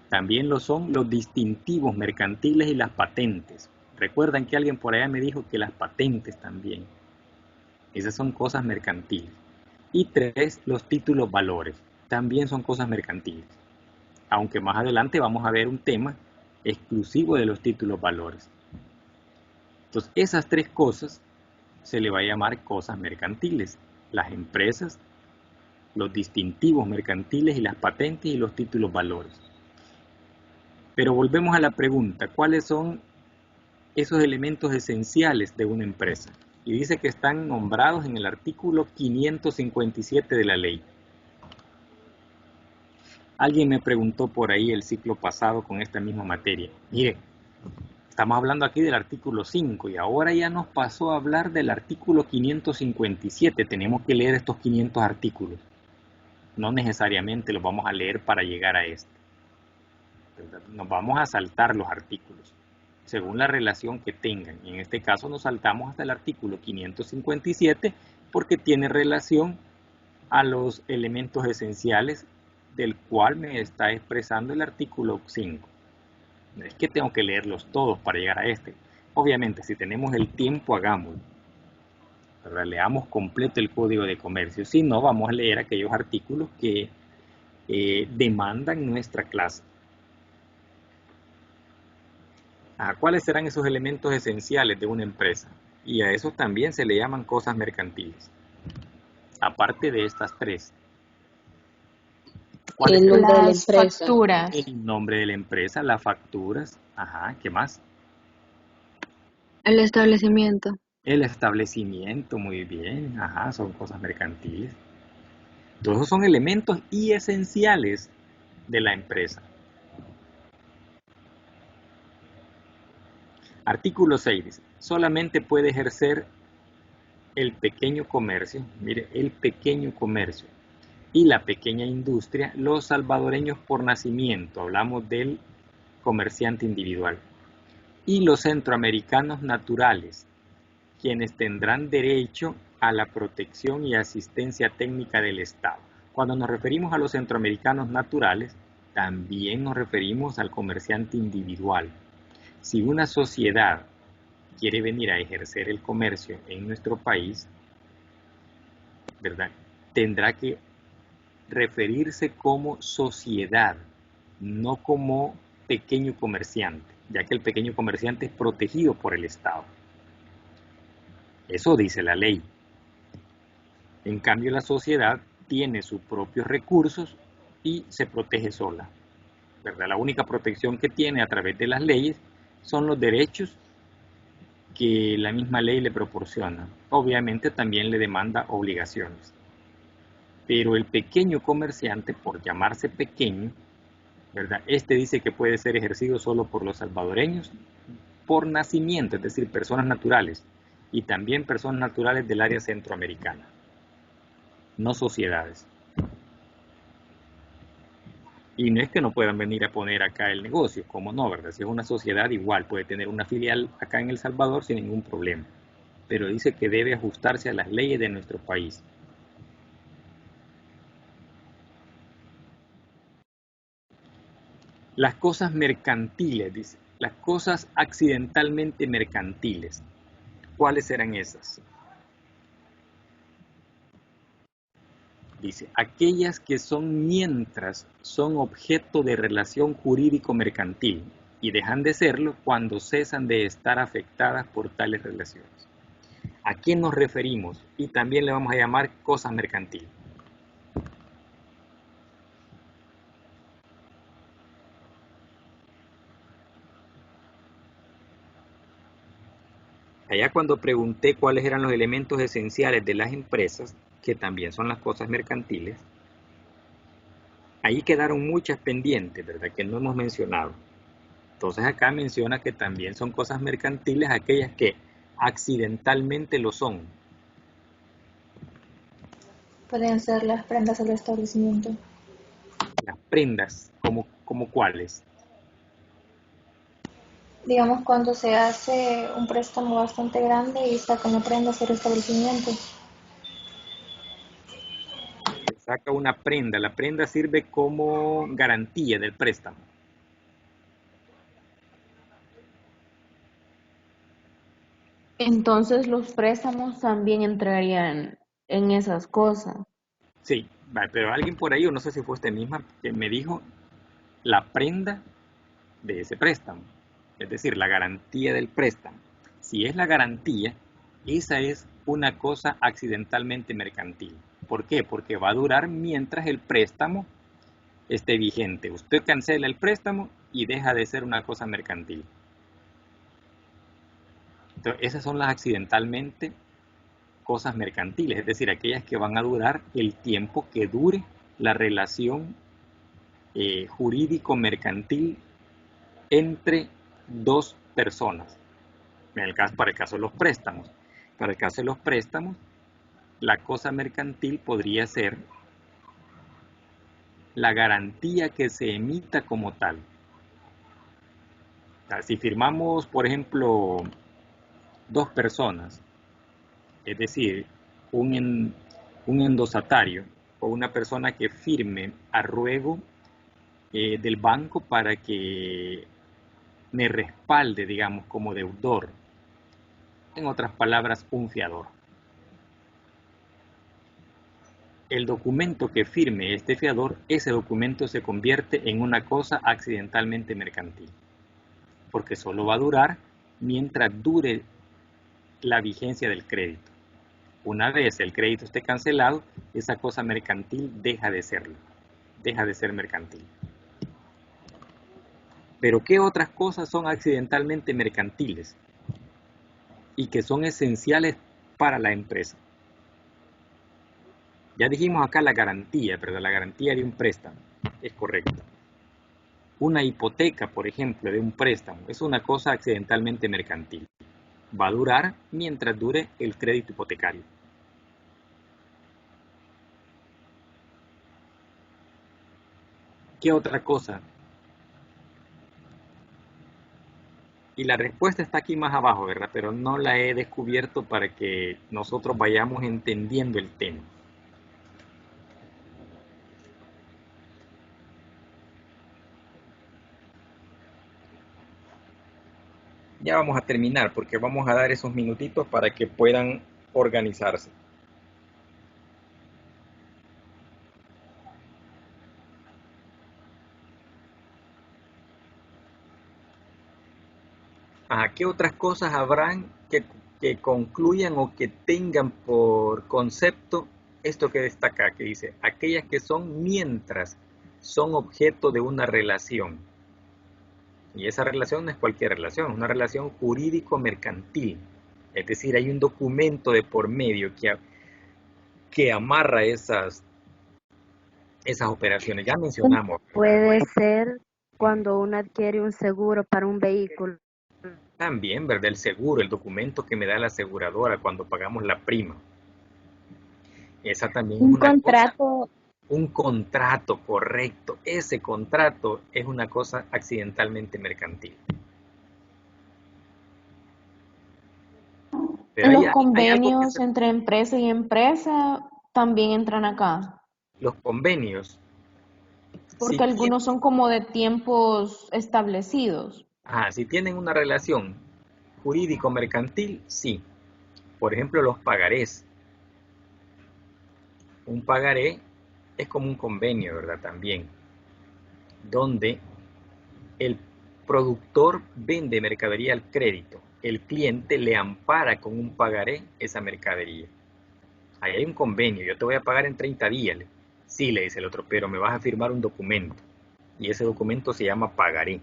También lo son los distintivos mercantiles y las patentes. Recuerdan que alguien por allá me dijo que las patentes también. Esas son cosas mercantiles. Y 3, los títulos valores. También son cosas mercantiles. Aunque más adelante vamos a ver un tema exclusivo de los títulos valores. Entonces, esas 3 cosas se le va a llamar cosas mercantiles. Las empresas, los distintivos mercantiles y las patentes y los títulos valores. Pero volvemos a la pregunta, ¿cuáles son esos elementos esenciales de una empresa? Y dice que están nombrados en el artículo 557 de la ley. Alguien me preguntó por ahí el ciclo pasado con esta misma materia. Mire, estamos hablando aquí del artículo 5 y ahora ya nos pasó a hablar del artículo 557. Tenemos que leer estos 500 artículos. No necesariamente los vamos a leer para llegar a este. Nos vamos a saltar los artículos según la relación que tengan. En este caso nos saltamos hasta el artículo 557 porque tiene relación a los elementos esenciales del cual me está expresando el artículo 5. No es que tengo que leerlos todos para llegar a este. Obviamente, si tenemos el tiempo, hagámoslo. ¿Verdad? Leamos completo el Código de Comercio. Si no, vamos a leer aquellos artículos que demandan nuestra clase. ¿Cuáles serán esos elementos esenciales de una empresa? Y a eso también se le llaman cosas mercantiles. Aparte de estas 3. El nombre de la Las empresa. facturas. El nombre de la empresa, las facturas. ¿Qué más? El establecimiento. El establecimiento, muy bien. Son cosas mercantiles. Todos esos son elementos y esenciales de la empresa. Artículo 6 dice, solamente puede ejercer el pequeño comercio, mire, el pequeño comercio y la pequeña industria, los salvadoreños por nacimiento, hablamos del comerciante individual, y los centroamericanos naturales, quienes tendrán derecho a la protección y asistencia técnica del Estado. Cuando nos referimos a los centroamericanos naturales, también nos referimos al comerciante individual. Si una sociedad quiere venir a ejercer el comercio en nuestro país, ¿verdad?, tendrá que referirse como sociedad, no como pequeño comerciante, ya que el pequeño comerciante es protegido por el Estado. Eso dice la ley. En cambio, la sociedad tiene sus propios recursos y se protege sola, ¿verdad? La única protección que tiene a través de las leyes son los derechos que la misma ley le proporciona. Obviamente también le demanda obligaciones. Pero el pequeño comerciante, por llamarse pequeño, ¿verdad?, este dice que puede ser ejercido solo por los salvadoreños por nacimiento, es decir, personas naturales, y también personas naturales del área centroamericana, no sociedades. Y no es que no puedan venir a poner acá el negocio, como no, ¿verdad? Si es una sociedad, igual puede tener una filial acá en El Salvador sin ningún problema. Pero dice que debe ajustarse a las leyes de nuestro país. Las cosas mercantiles, dice, las cosas accidentalmente mercantiles. ¿Cuáles serán esas? Dice, aquellas que son mientras son objeto de relación jurídico-mercantil y dejan de serlo cuando cesan de estar afectadas por tales relaciones. ¿A qué nos referimos? Y también le vamos a llamar cosas mercantiles. Allá cuando pregunté cuáles eran los elementos esenciales de las empresas, que también son las cosas mercantiles, ahí quedaron muchas pendientes, ¿verdad?, que no hemos mencionado. Entonces acá menciona que también son cosas mercantiles aquellas que accidentalmente lo son. Pueden ser las prendas del establecimiento. Las prendas, ¿como cuáles? Digamos, cuando se hace un préstamo bastante grande y sacan la prenda hacia el establecimiento. Se saca una prenda, la prenda sirve como garantía del préstamo. Entonces los préstamos también entrarían en esas cosas. Sí, pero alguien por ahí, o no sé si fue usted misma, que me dijo la prenda de ese préstamo, es decir, la garantía del préstamo. Si es la garantía, esa es una cosa accidentalmente mercantil. ¿Por qué? Porque va a durar mientras el préstamo esté vigente. Usted cancela el préstamo y deja de ser una cosa mercantil. Entonces, esas son las accidentalmente cosas mercantiles, es decir, aquellas que van a durar el tiempo que dure la relación jurídico-mercantil entre dos personas. Para el caso de los préstamos. Para el caso de los préstamos, la cosa mercantil podría ser la garantía que se emita como tal. O sea, si firmamos, por ejemplo, dos personas, es decir, un endosatario o una persona que firme a ruego del banco para que me respalde, digamos, como deudor. En otras palabras, un fiador. El documento que firme este fiador, ese documento se convierte en una cosa accidentalmente mercantil, porque solo va a durar mientras dure la vigencia del crédito. Una vez el crédito esté cancelado, esa cosa mercantil deja de serlo, deja de ser mercantil. Pero ¿qué otras cosas son accidentalmente mercantiles y que son esenciales para la empresa? Ya dijimos acá la garantía, pero la garantía de un préstamo es correcta. Una hipoteca, por ejemplo, de un préstamo es una cosa accidentalmente mercantil. Va a durar mientras dure el crédito hipotecario. ¿Qué otra cosa? Y la respuesta está aquí más abajo, ¿verdad? Pero no la he descubierto para que nosotros vayamos entendiendo el tema. Ya vamos a terminar porque vamos a dar esos minutitos para que puedan organizarse. ¿Qué otras cosas habrán que concluyan o que tengan por concepto esto que destaca, que dice, aquellas que son mientras son objeto de una relación? Y esa relación no es cualquier relación, es una relación jurídico-mercantil. Es decir, hay un documento de por medio que amarra esas operaciones. Ya mencionamos. Puede ser cuando uno adquiere un seguro para un vehículo. También, ¿verdad? El seguro, el documento que me da la aseguradora cuando pagamos la prima. Esa también es una cosa. Un contrato, correcto. Ese contrato es una cosa accidentalmente mercantil. Pero los convenios entre empresa y empresa también entran acá. Los convenios. Porque algunos son como de tiempos establecidos. Si tienen una relación jurídico-mercantil, sí. Por ejemplo, los pagarés. Un pagaré es como un convenio, ¿verdad? También, donde el productor vende mercadería al crédito, el cliente le ampara con un pagaré esa mercadería. Ahí hay un convenio, yo te voy a pagar en 30 días. Sí, le dice el otro, pero me vas a firmar un documento, y ese documento se llama pagaré.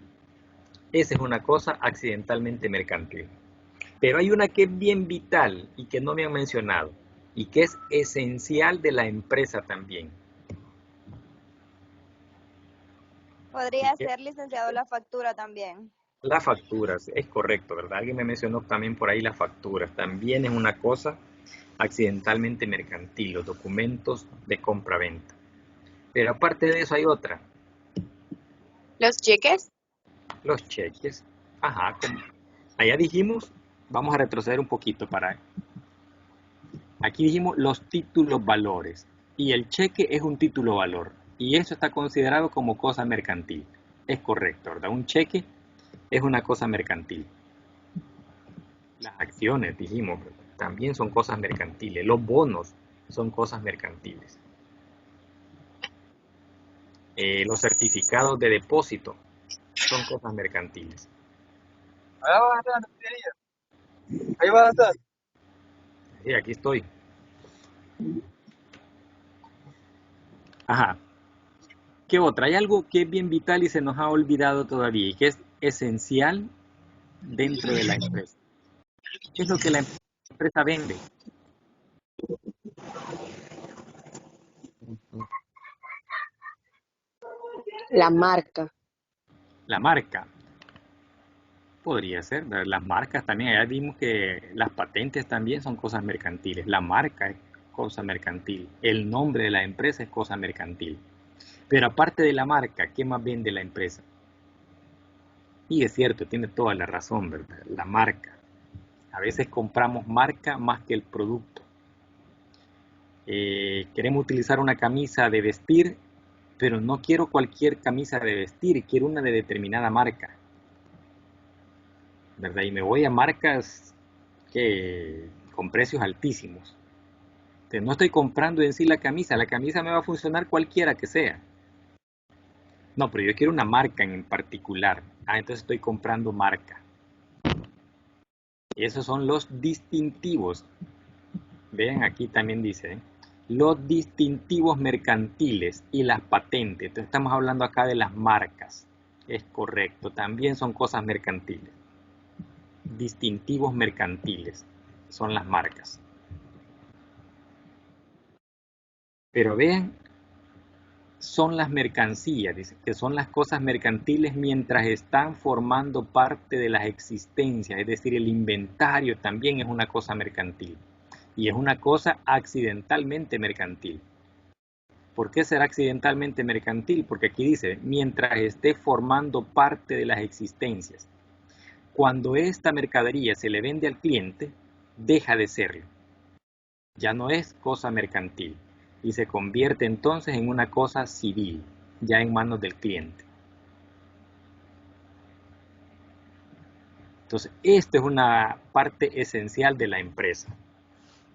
Esa es una cosa accidentalmente mercantil. Pero hay una que es bien vital y que no me han mencionado, y que es esencial de la empresa también. Podría ser, licenciado, la factura también. Las facturas, es correcto, ¿verdad? Alguien me mencionó también por ahí las facturas. También es una cosa accidentalmente mercantil, los documentos de compra-venta. Pero aparte de eso hay otra. ¿Los cheques? Los cheques. Como allá dijimos, vamos a retroceder un poquito para... Aquí dijimos los títulos valores. Y el cheque es un título valor. Y eso está considerado como cosa mercantil. Es correcto, ¿verdad? Un cheque es una cosa mercantil. Las acciones, dijimos, también son cosas mercantiles. Los bonos son cosas mercantiles. Los certificados de depósito son cosas mercantiles. Ahí va a estar. Sí, aquí estoy. Ajá. ¿Qué otra? Hay algo que es bien vital y se nos ha olvidado todavía y que es esencial dentro de la empresa. ¿Qué es lo que la empresa vende? La marca. La marca. Podría ser, ¿verdad? Las marcas también. Allá vimos que las patentes también son cosas mercantiles. La marca es cosa mercantil. El nombre de la empresa es cosa mercantil. Pero aparte de la marca, ¿qué más vende la empresa? Y es cierto, tiene toda la razón, ¿verdad? La marca. A veces compramos marca más que el producto. Queremos utilizar una camisa de vestir, pero no quiero cualquier camisa de vestir, quiero una de determinada marca, ¿verdad? Y me voy a marcas con precios altísimos. Entonces, no estoy comprando en sí la camisa me va a funcionar cualquiera que sea. No, pero yo quiero una marca en particular. Entonces estoy comprando marca. Y esos son los distintivos. Vean, aquí también dice, los distintivos mercantiles y las patentes. Entonces estamos hablando acá de las marcas. Es correcto, también son cosas mercantiles. Distintivos mercantiles son las marcas. Pero vean, son las mercancías, dice, que son las cosas mercantiles mientras están formando parte de las existencias, es decir, el inventario también es una cosa mercantil y es una cosa accidentalmente mercantil. ¿Por qué será accidentalmente mercantil? Porque aquí dice, mientras esté formando parte de las existencias. Cuando esta mercadería se le vende al cliente, deja de serlo. Ya no es cosa mercantil. Y se convierte entonces en una cosa civil, ya en manos del cliente. Entonces, esta es una parte esencial de la empresa.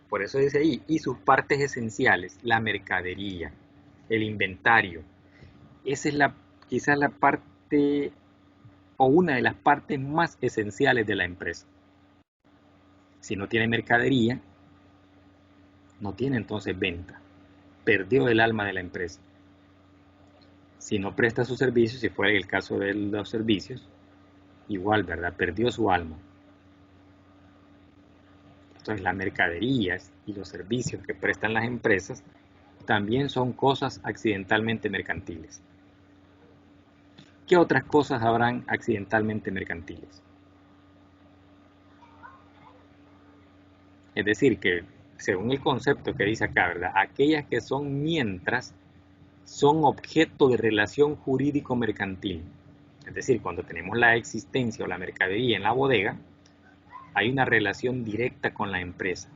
Por eso dice ahí, y sus partes esenciales, la mercadería, el inventario. Esa es quizás la parte, o una de las partes más esenciales de la empresa. Si no tiene mercadería, no tiene entonces venta. Perdió el alma de la empresa. Si no presta sus servicios, si fuera el caso de los servicios, igual, ¿verdad? Perdió su alma. Entonces, las mercaderías y los servicios que prestan las empresas también son cosas accidentalmente mercantiles. ¿Qué otras cosas habrán accidentalmente mercantiles? Es decir, que según el concepto que dice acá, ¿verdad? Aquellas que son mientras son objeto de relación jurídico-mercantil. Es decir, cuando tenemos la existencia o la mercadería en la bodega, hay una relación directa con la empresa.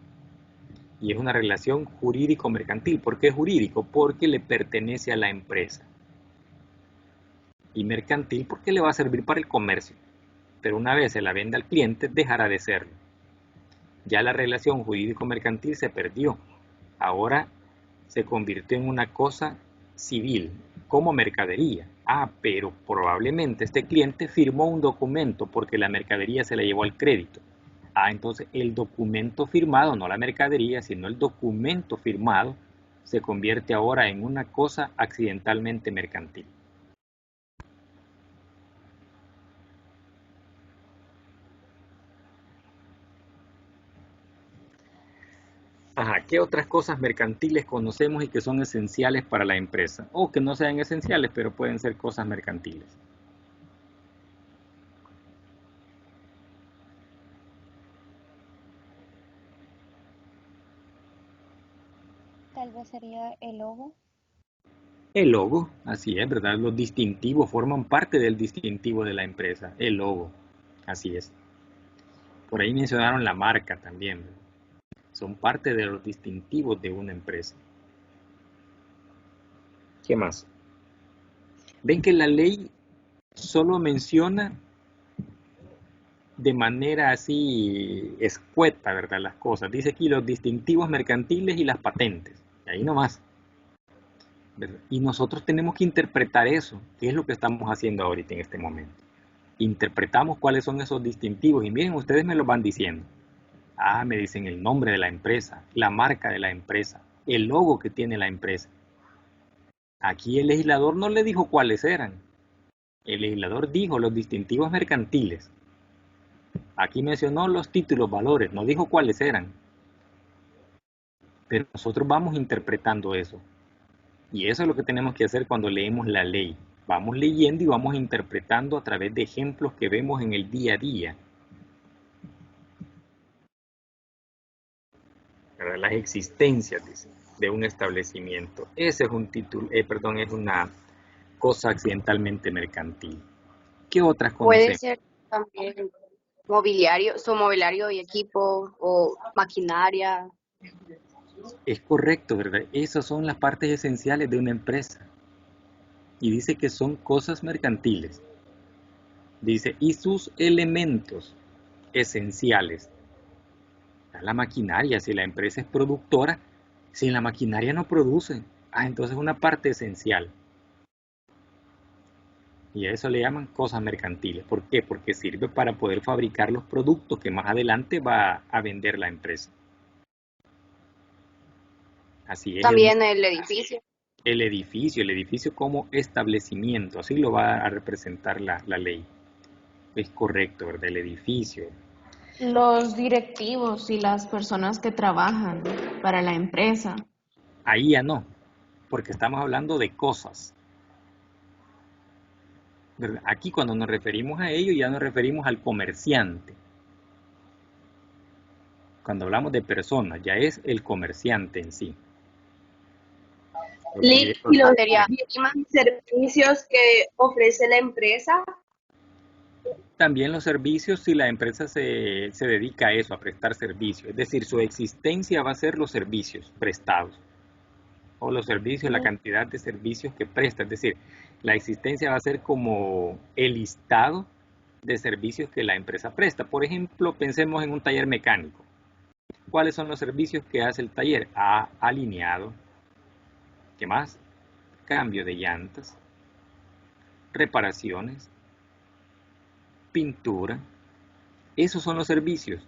Y es una relación jurídico-mercantil. ¿Por qué jurídico? Porque le pertenece a la empresa. Y mercantil porque le va a servir para el comercio. Pero una vez se la vende al cliente, dejará de serlo. Ya la relación jurídico-mercantil se perdió. Ahora se convirtió en una cosa civil, como mercadería. Pero probablemente este cliente firmó un documento porque la mercadería se la llevó al crédito. Entonces el documento firmado, no la mercadería, sino el documento firmado, se convierte ahora en una cosa accidentalmente mercantil. ¿Qué otras cosas mercantiles conocemos y que son esenciales para la empresa? O que no sean esenciales, pero pueden ser cosas mercantiles. Tal vez sería el logo. El logo, así es, ¿verdad? Los distintivos forman parte del distintivo de la empresa, el logo, así es. Por ahí mencionaron la marca también, ¿verdad? Son parte de los distintivos de una empresa. ¿Qué más? Ven que la ley solo menciona de manera así escueta, ¿verdad? Las cosas. Dice aquí los distintivos mercantiles y las patentes. Y ahí nomás. ¿Verdad? Y nosotros tenemos que interpretar eso, que es lo que estamos haciendo ahorita en este momento. Interpretamos cuáles son esos distintivos y miren, ustedes me lo van diciendo. Ah, me dicen el nombre de la empresa, la marca de la empresa, el logo que tiene la empresa. Aquí el legislador no le dijo cuáles eran. El legislador dijo los distintivos mercantiles. Aquí mencionó los títulos, valores, no dijo cuáles eran. Pero nosotros vamos interpretando eso. Y eso es lo que tenemos que hacer cuando leemos la ley. Vamos leyendo y vamos interpretando a través de ejemplos que vemos en el día a día. Las existencias de un establecimiento. Ese es un título, es una cosa accidentalmente mercantil. ¿Qué otras conocemos? Puede ser también mobiliario, su mobiliario y equipo o maquinaria. Es correcto, ¿verdad? Esas son las partes esenciales de una empresa. Y dice que son cosas mercantiles. Dice, y sus elementos esenciales. La maquinaria, si la empresa es productora, sin la maquinaria no produce. Entonces es una parte esencial. Y a eso le llaman cosas mercantiles. ¿Por qué? Porque sirve para poder fabricar los productos que más adelante va a vender la empresa. Así es. También el edificio. El edificio como establecimiento, así lo va a representar la ley. Es correcto, ¿verdad? El edificio. Los directivos y las personas que trabajan para la empresa. Ahí ya no, porque estamos hablando de cosas. ¿Verdad? Aquí cuando nos referimos a ello ya nos referimos al comerciante. Cuando hablamos de personas ya es el comerciante en sí. ¿Y los servicios que ofrece la empresa? También los servicios, si la empresa se dedica a eso, a prestar servicios. Es decir, su existencia va a ser los servicios prestados. O los servicios, la cantidad de servicios que presta. Es decir, la existencia va a ser como el listado de servicios que la empresa presta. Por ejemplo, pensemos en un taller mecánico. ¿Cuáles son los servicios que hace el taller? Alineado. ¿Qué más? Cambio de llantas, reparaciones, pintura. Esos son los servicios.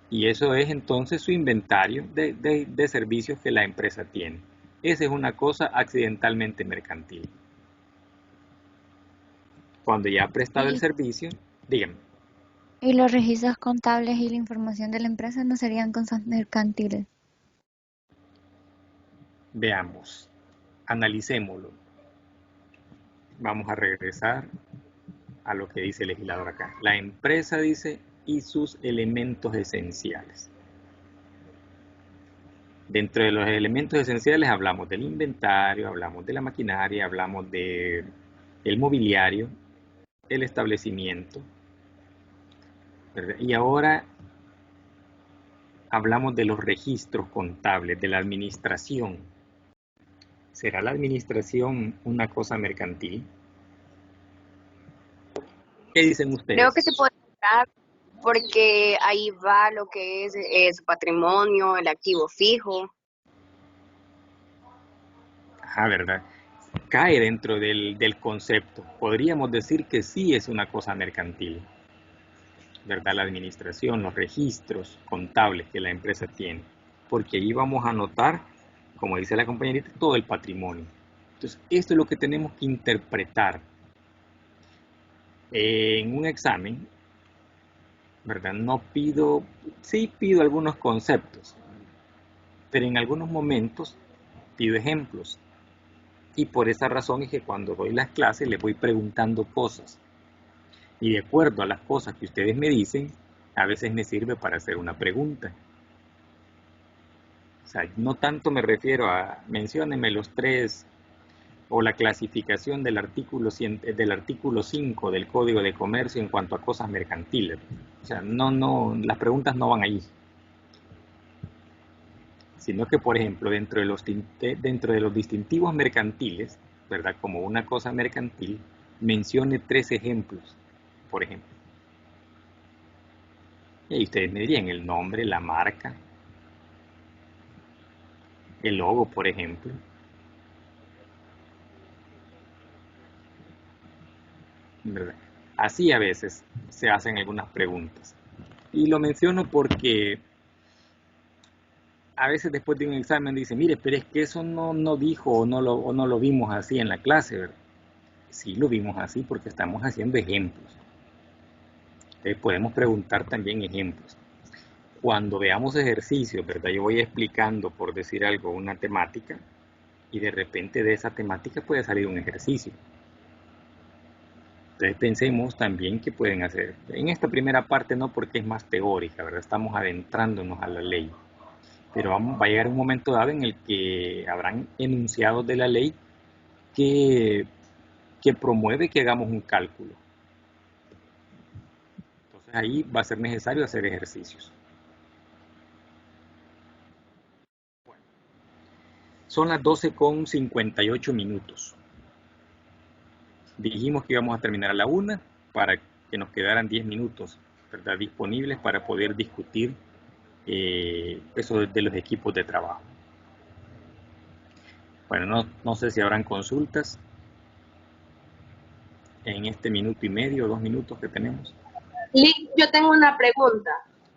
Y eso es entonces su inventario de servicios que la empresa tiene. Esa es una cosa accidentalmente mercantil. Cuando ya ha prestado el servicio, díganme. ¿Y los registros contables y la información de la empresa no serían cosas mercantiles? Veamos, analicémoslo. Vamos a regresar a lo que dice el legislador acá. La empresa dice, y sus elementos esenciales. Dentro de los elementos esenciales hablamos del inventario, hablamos de la maquinaria, hablamos del mobiliario, el establecimiento, ¿verdad? Y ahora hablamos de los registros contables, de la administración. ¿Será la administración una cosa mercantil? ¿Qué dicen ustedes? Creo que se puede entrar porque ahí va lo que es su patrimonio, el activo fijo. ¿Verdad? Cae dentro del concepto. Podríamos decir que sí es una cosa mercantil, ¿verdad? La administración, los registros contables que la empresa tiene. Porque ahí vamos a anotar, como dice la compañerita, todo el patrimonio. Entonces, esto es lo que tenemos que interpretar. En un examen, ¿verdad? Sí pido algunos conceptos, pero en algunos momentos pido ejemplos. Y por esa razón es que cuando doy las clases les voy preguntando cosas. Y de acuerdo a las cosas que ustedes me dicen, a veces me sirve para hacer una pregunta. O sea, no tanto me refiero a menciónenme los tres o la clasificación del artículo 5 del Código de Comercio en cuanto a cosas mercantiles. O sea, las preguntas no van ahí. Sino que, por ejemplo, dentro de los distintivos mercantiles, ¿verdad? Como una cosa mercantil, mencione 3 ejemplos, por ejemplo. Y ustedes me dirían el nombre, la marca, el logo, por ejemplo. ¿Verdad? Así a veces se hacen algunas preguntas. Y lo menciono porque a veces después de un examen dice, mire, pero es que eso no dijo o no lo vimos así en la clase, ¿verdad? Sí lo vimos así porque estamos haciendo ejemplos. Podemos preguntar también ejemplos. Cuando veamos ejercicios, ¿verdad? Yo voy explicando, por decir algo, una temática y de repente de esa temática puede salir un ejercicio. Entonces pensemos también que pueden hacer. En esta primera parte no, porque es más teórica, ¿verdad? Estamos adentrándonos a la ley. Pero va a llegar un momento dado en el que habrán enunciados de la ley que promueve que hagamos un cálculo. Entonces ahí va a ser necesario hacer ejercicios. Bueno, son las 12:58. Dijimos que íbamos a terminar a la 1 para que nos quedaran 10 minutos, ¿verdad?, disponibles para poder discutir eso de los equipos de trabajo. Bueno, no sé si habrán consultas en este minuto y medio o 2 minutos que tenemos. Lick, yo tengo una pregunta.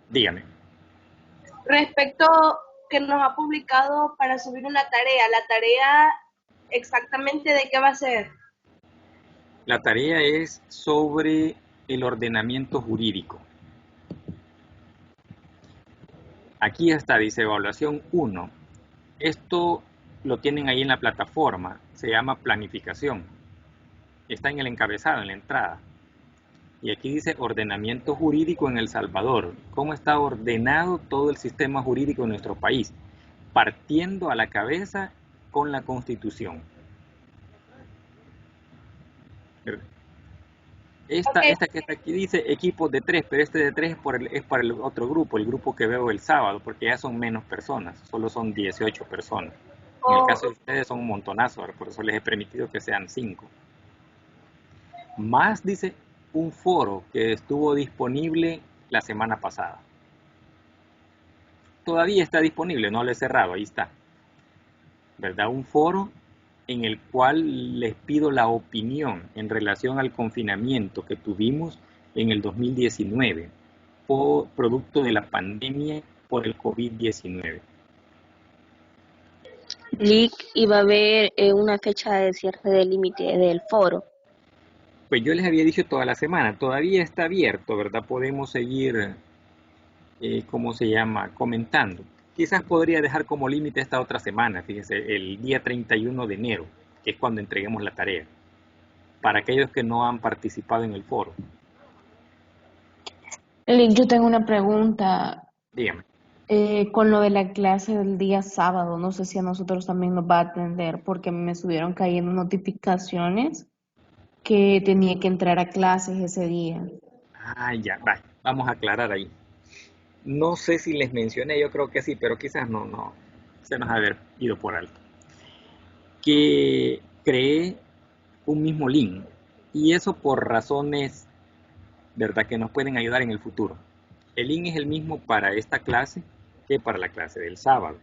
Dígame. Respecto que nos ha publicado para subir una tarea, ¿la tarea exactamente de qué va a ser? La tarea es sobre el ordenamiento jurídico. Aquí está, dice evaluación 1. Esto lo tienen ahí en la plataforma, se llama planificación. Está en el encabezado, en la entrada. Y aquí dice ordenamiento jurídico en El Salvador. ¿Cómo está ordenado todo el sistema jurídico de nuestro país? Partiendo a la cabeza con la Constitución. Esta que está aquí dice equipos de 3, pero este de 3 es para el otro grupo, el grupo que veo el sábado, porque ya son menos personas, solo son 18 personas. En el caso de ustedes son un montonazo, por eso les he permitido que sean 5. Más, dice, un foro que estuvo disponible la semana pasada. Todavía está disponible, no lo he cerrado, ahí está. ¿Verdad? Un foro en el cual les pido la opinión en relación al confinamiento que tuvimos en el 2019, producto de la pandemia por el COVID-19. Lick, ¿iba a haber una fecha de cierre del límite del foro? Pues yo les había dicho toda la semana, todavía está abierto, ¿verdad? Podemos seguir, comentando. Quizás podría dejar como límite esta otra semana, fíjense, el día 31 de enero, que es cuando entreguemos la tarea, para aquellos que no han participado en el foro. Lick, yo tengo una pregunta. Dígame. Con lo de la clase del día sábado, no sé si a nosotros también nos va a atender, porque me estuvieron cayendo notificaciones que tenía que entrar a clases ese día. Ya, vamos a aclarar ahí. No sé si les mencioné, yo creo que sí, pero quizás no se nos ha haber ido por alto. Que creé un mismo link, y eso por razones, ¿verdad?, que nos pueden ayudar en el futuro. El link es el mismo para esta clase que para la clase del sábado.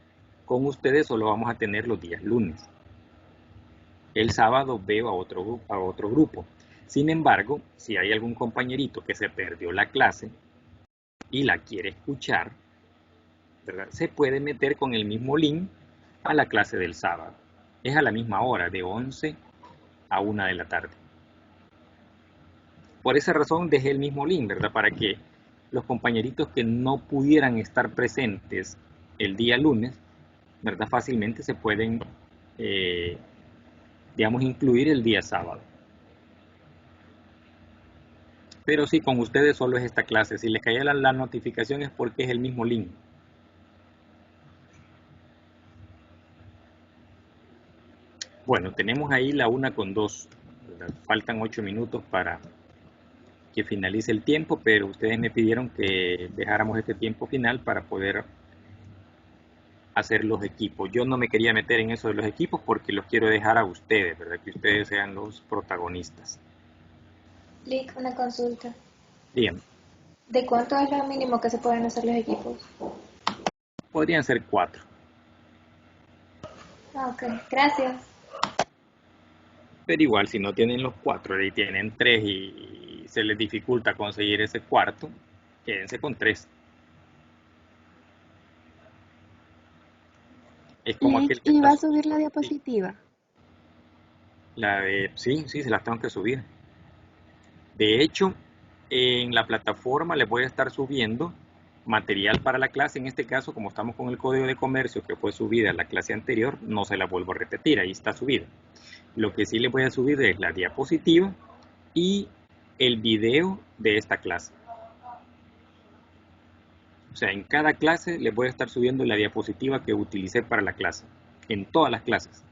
Con ustedes solo vamos a tener los días lunes. El sábado veo a otro grupo. Sin embargo, si hay algún compañerito que se perdió la clase y la quiere escuchar, ¿verdad?, se puede meter con el mismo link a la clase del sábado. Es a la misma hora, de 11 a 1 de la tarde. Por esa razón dejé el mismo link, ¿verdad?, para que los compañeritos que no pudieran estar presentes el día lunes, ¿verdad?, fácilmente se pueden, incluir el día sábado. Pero sí, con ustedes solo es esta clase. Si les caía la notificación es porque es el mismo link. Bueno, tenemos ahí la 1:02. Faltan 8 minutos para que finalice el tiempo, pero ustedes me pidieron que dejáramos este tiempo final para poder hacer los equipos. Yo no me quería meter en eso de los equipos porque los quiero dejar a ustedes, ¿verdad?, que ustedes sean los protagonistas. Lick, una consulta. Dígame. ¿De cuánto es lo mínimo que se pueden hacer los equipos? Podrían ser 4. Ah, ok, gracias. Pero igual, si no tienen los 4 y tienen 3 y se les dificulta conseguir ese cuarto, quédense con 3. Es como aquel que ¿Y está va a subir la diapositiva? sí, se las tengo que subir. De hecho, en la plataforma les voy a estar subiendo material para la clase. En este caso, como estamos con el código de comercio que fue subida en la clase anterior, no se la vuelvo a repetir, ahí está subida. Lo que sí les voy a subir es la diapositiva y el video de esta clase. O sea, en cada clase les voy a estar subiendo la diapositiva que utilicé para la clase, en todas las clases.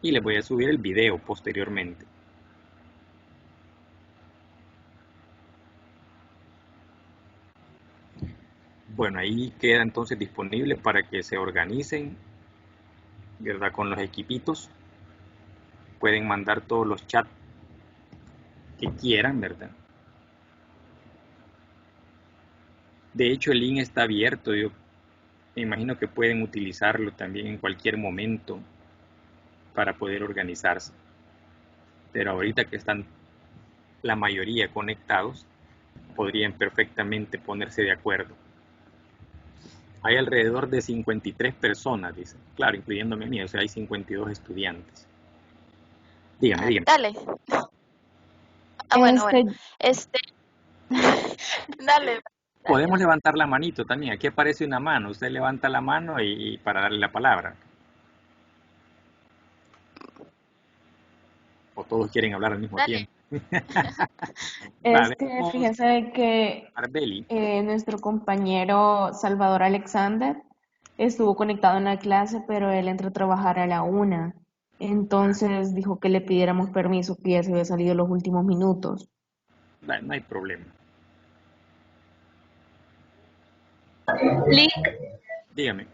Y les voy a subir el video posteriormente. Bueno, ahí queda entonces disponible para que se organicen, ¿verdad? Con los equipitos. Pueden mandar todos los chats que quieran, ¿verdad? De hecho, el link está abierto. Yo me imagino que pueden utilizarlo también en cualquier momento para poder organizarse. Pero ahorita que están la mayoría conectados, podrían perfectamente ponerse de acuerdo. Hay alrededor de 53 personas, dice. Claro, incluyéndome a mí, o sea, hay 52 estudiantes. Dígame. Dale. Bueno. Dale. Podemos levantar la manito también. Aquí aparece una mano. Usted levanta la mano y para darle la palabra. O todos quieren hablar al mismo tiempo. Fíjense que nuestro compañero Salvador Alexander estuvo conectado en la clase, pero él entró a trabajar a la 1. Entonces dijo que le pidiéramos permiso, que ya se había salido los últimos minutos. No hay problema. Lick, dígame.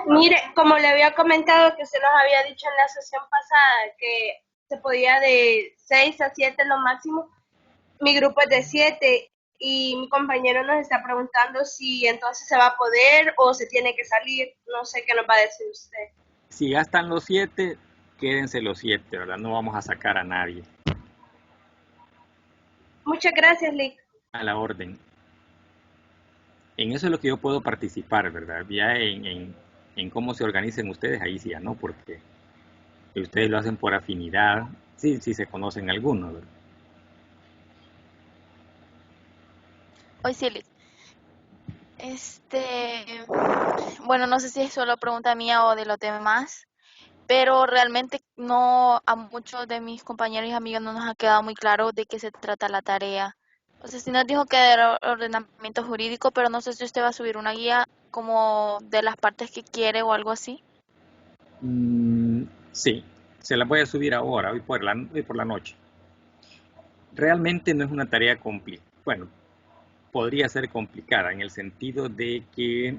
Mire, como le había comentado que usted nos había dicho en la sesión pasada que se podía de 6 a 7 lo máximo, mi grupo es de 7 y mi compañero nos está preguntando si entonces se va a poder o se tiene que salir. No sé qué nos va a decir usted. Si ya están los 7, quédense los 7, ¿verdad? No vamos a sacar a nadie. Muchas gracias, Lick. A la orden. En eso es lo que yo puedo participar, ¿verdad? Ya en cómo se organicen ustedes, ahí sí ya no, porque ustedes lo hacen por afinidad, sí se conocen algunos, ¿verdad? Hoy sí, Lick. Bueno, no sé si es solo pregunta mía o de los demás, pero realmente no, a muchos de mis compañeros y amigos no nos ha quedado muy claro de qué se trata la tarea. O sea, sí nos dijo que era ordenamiento jurídico, pero no sé si usted va a subir una guía como de las partes que quiere o algo así. Sí, se la voy a subir ahora, hoy por la noche. Realmente no es una tarea complicada. Bueno, podría ser complicada en el sentido de que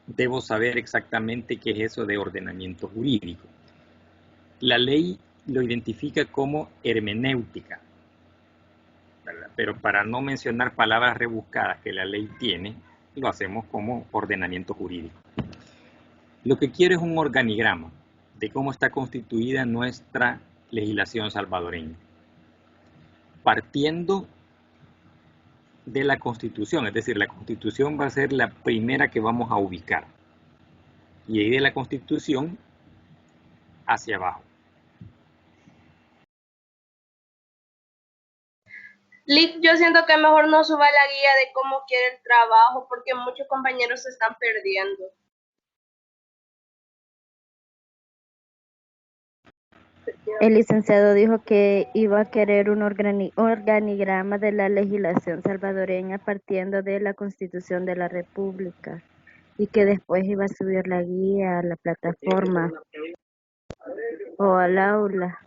debo saber exactamente qué es eso de ordenamiento jurídico. La ley lo identifica como hermenéutica, ¿verdad? Pero para no mencionar palabras rebuscadas que la ley tiene, lo hacemos como ordenamiento jurídico. Lo que quiero es un organigrama de cómo está constituida nuestra legislación salvadoreña, partiendo de la Constitución, es decir, la Constitución va a ser la primera que vamos a ubicar, y ahí de la Constitución hacia abajo. Lick, yo siento que mejor no suba la guía de cómo quiere el trabajo, porque muchos compañeros se están perdiendo. El licenciado dijo que iba a querer un organigrama de la legislación salvadoreña partiendo de la Constitución de la República y que después iba a subir la guía a la plataforma o al aula.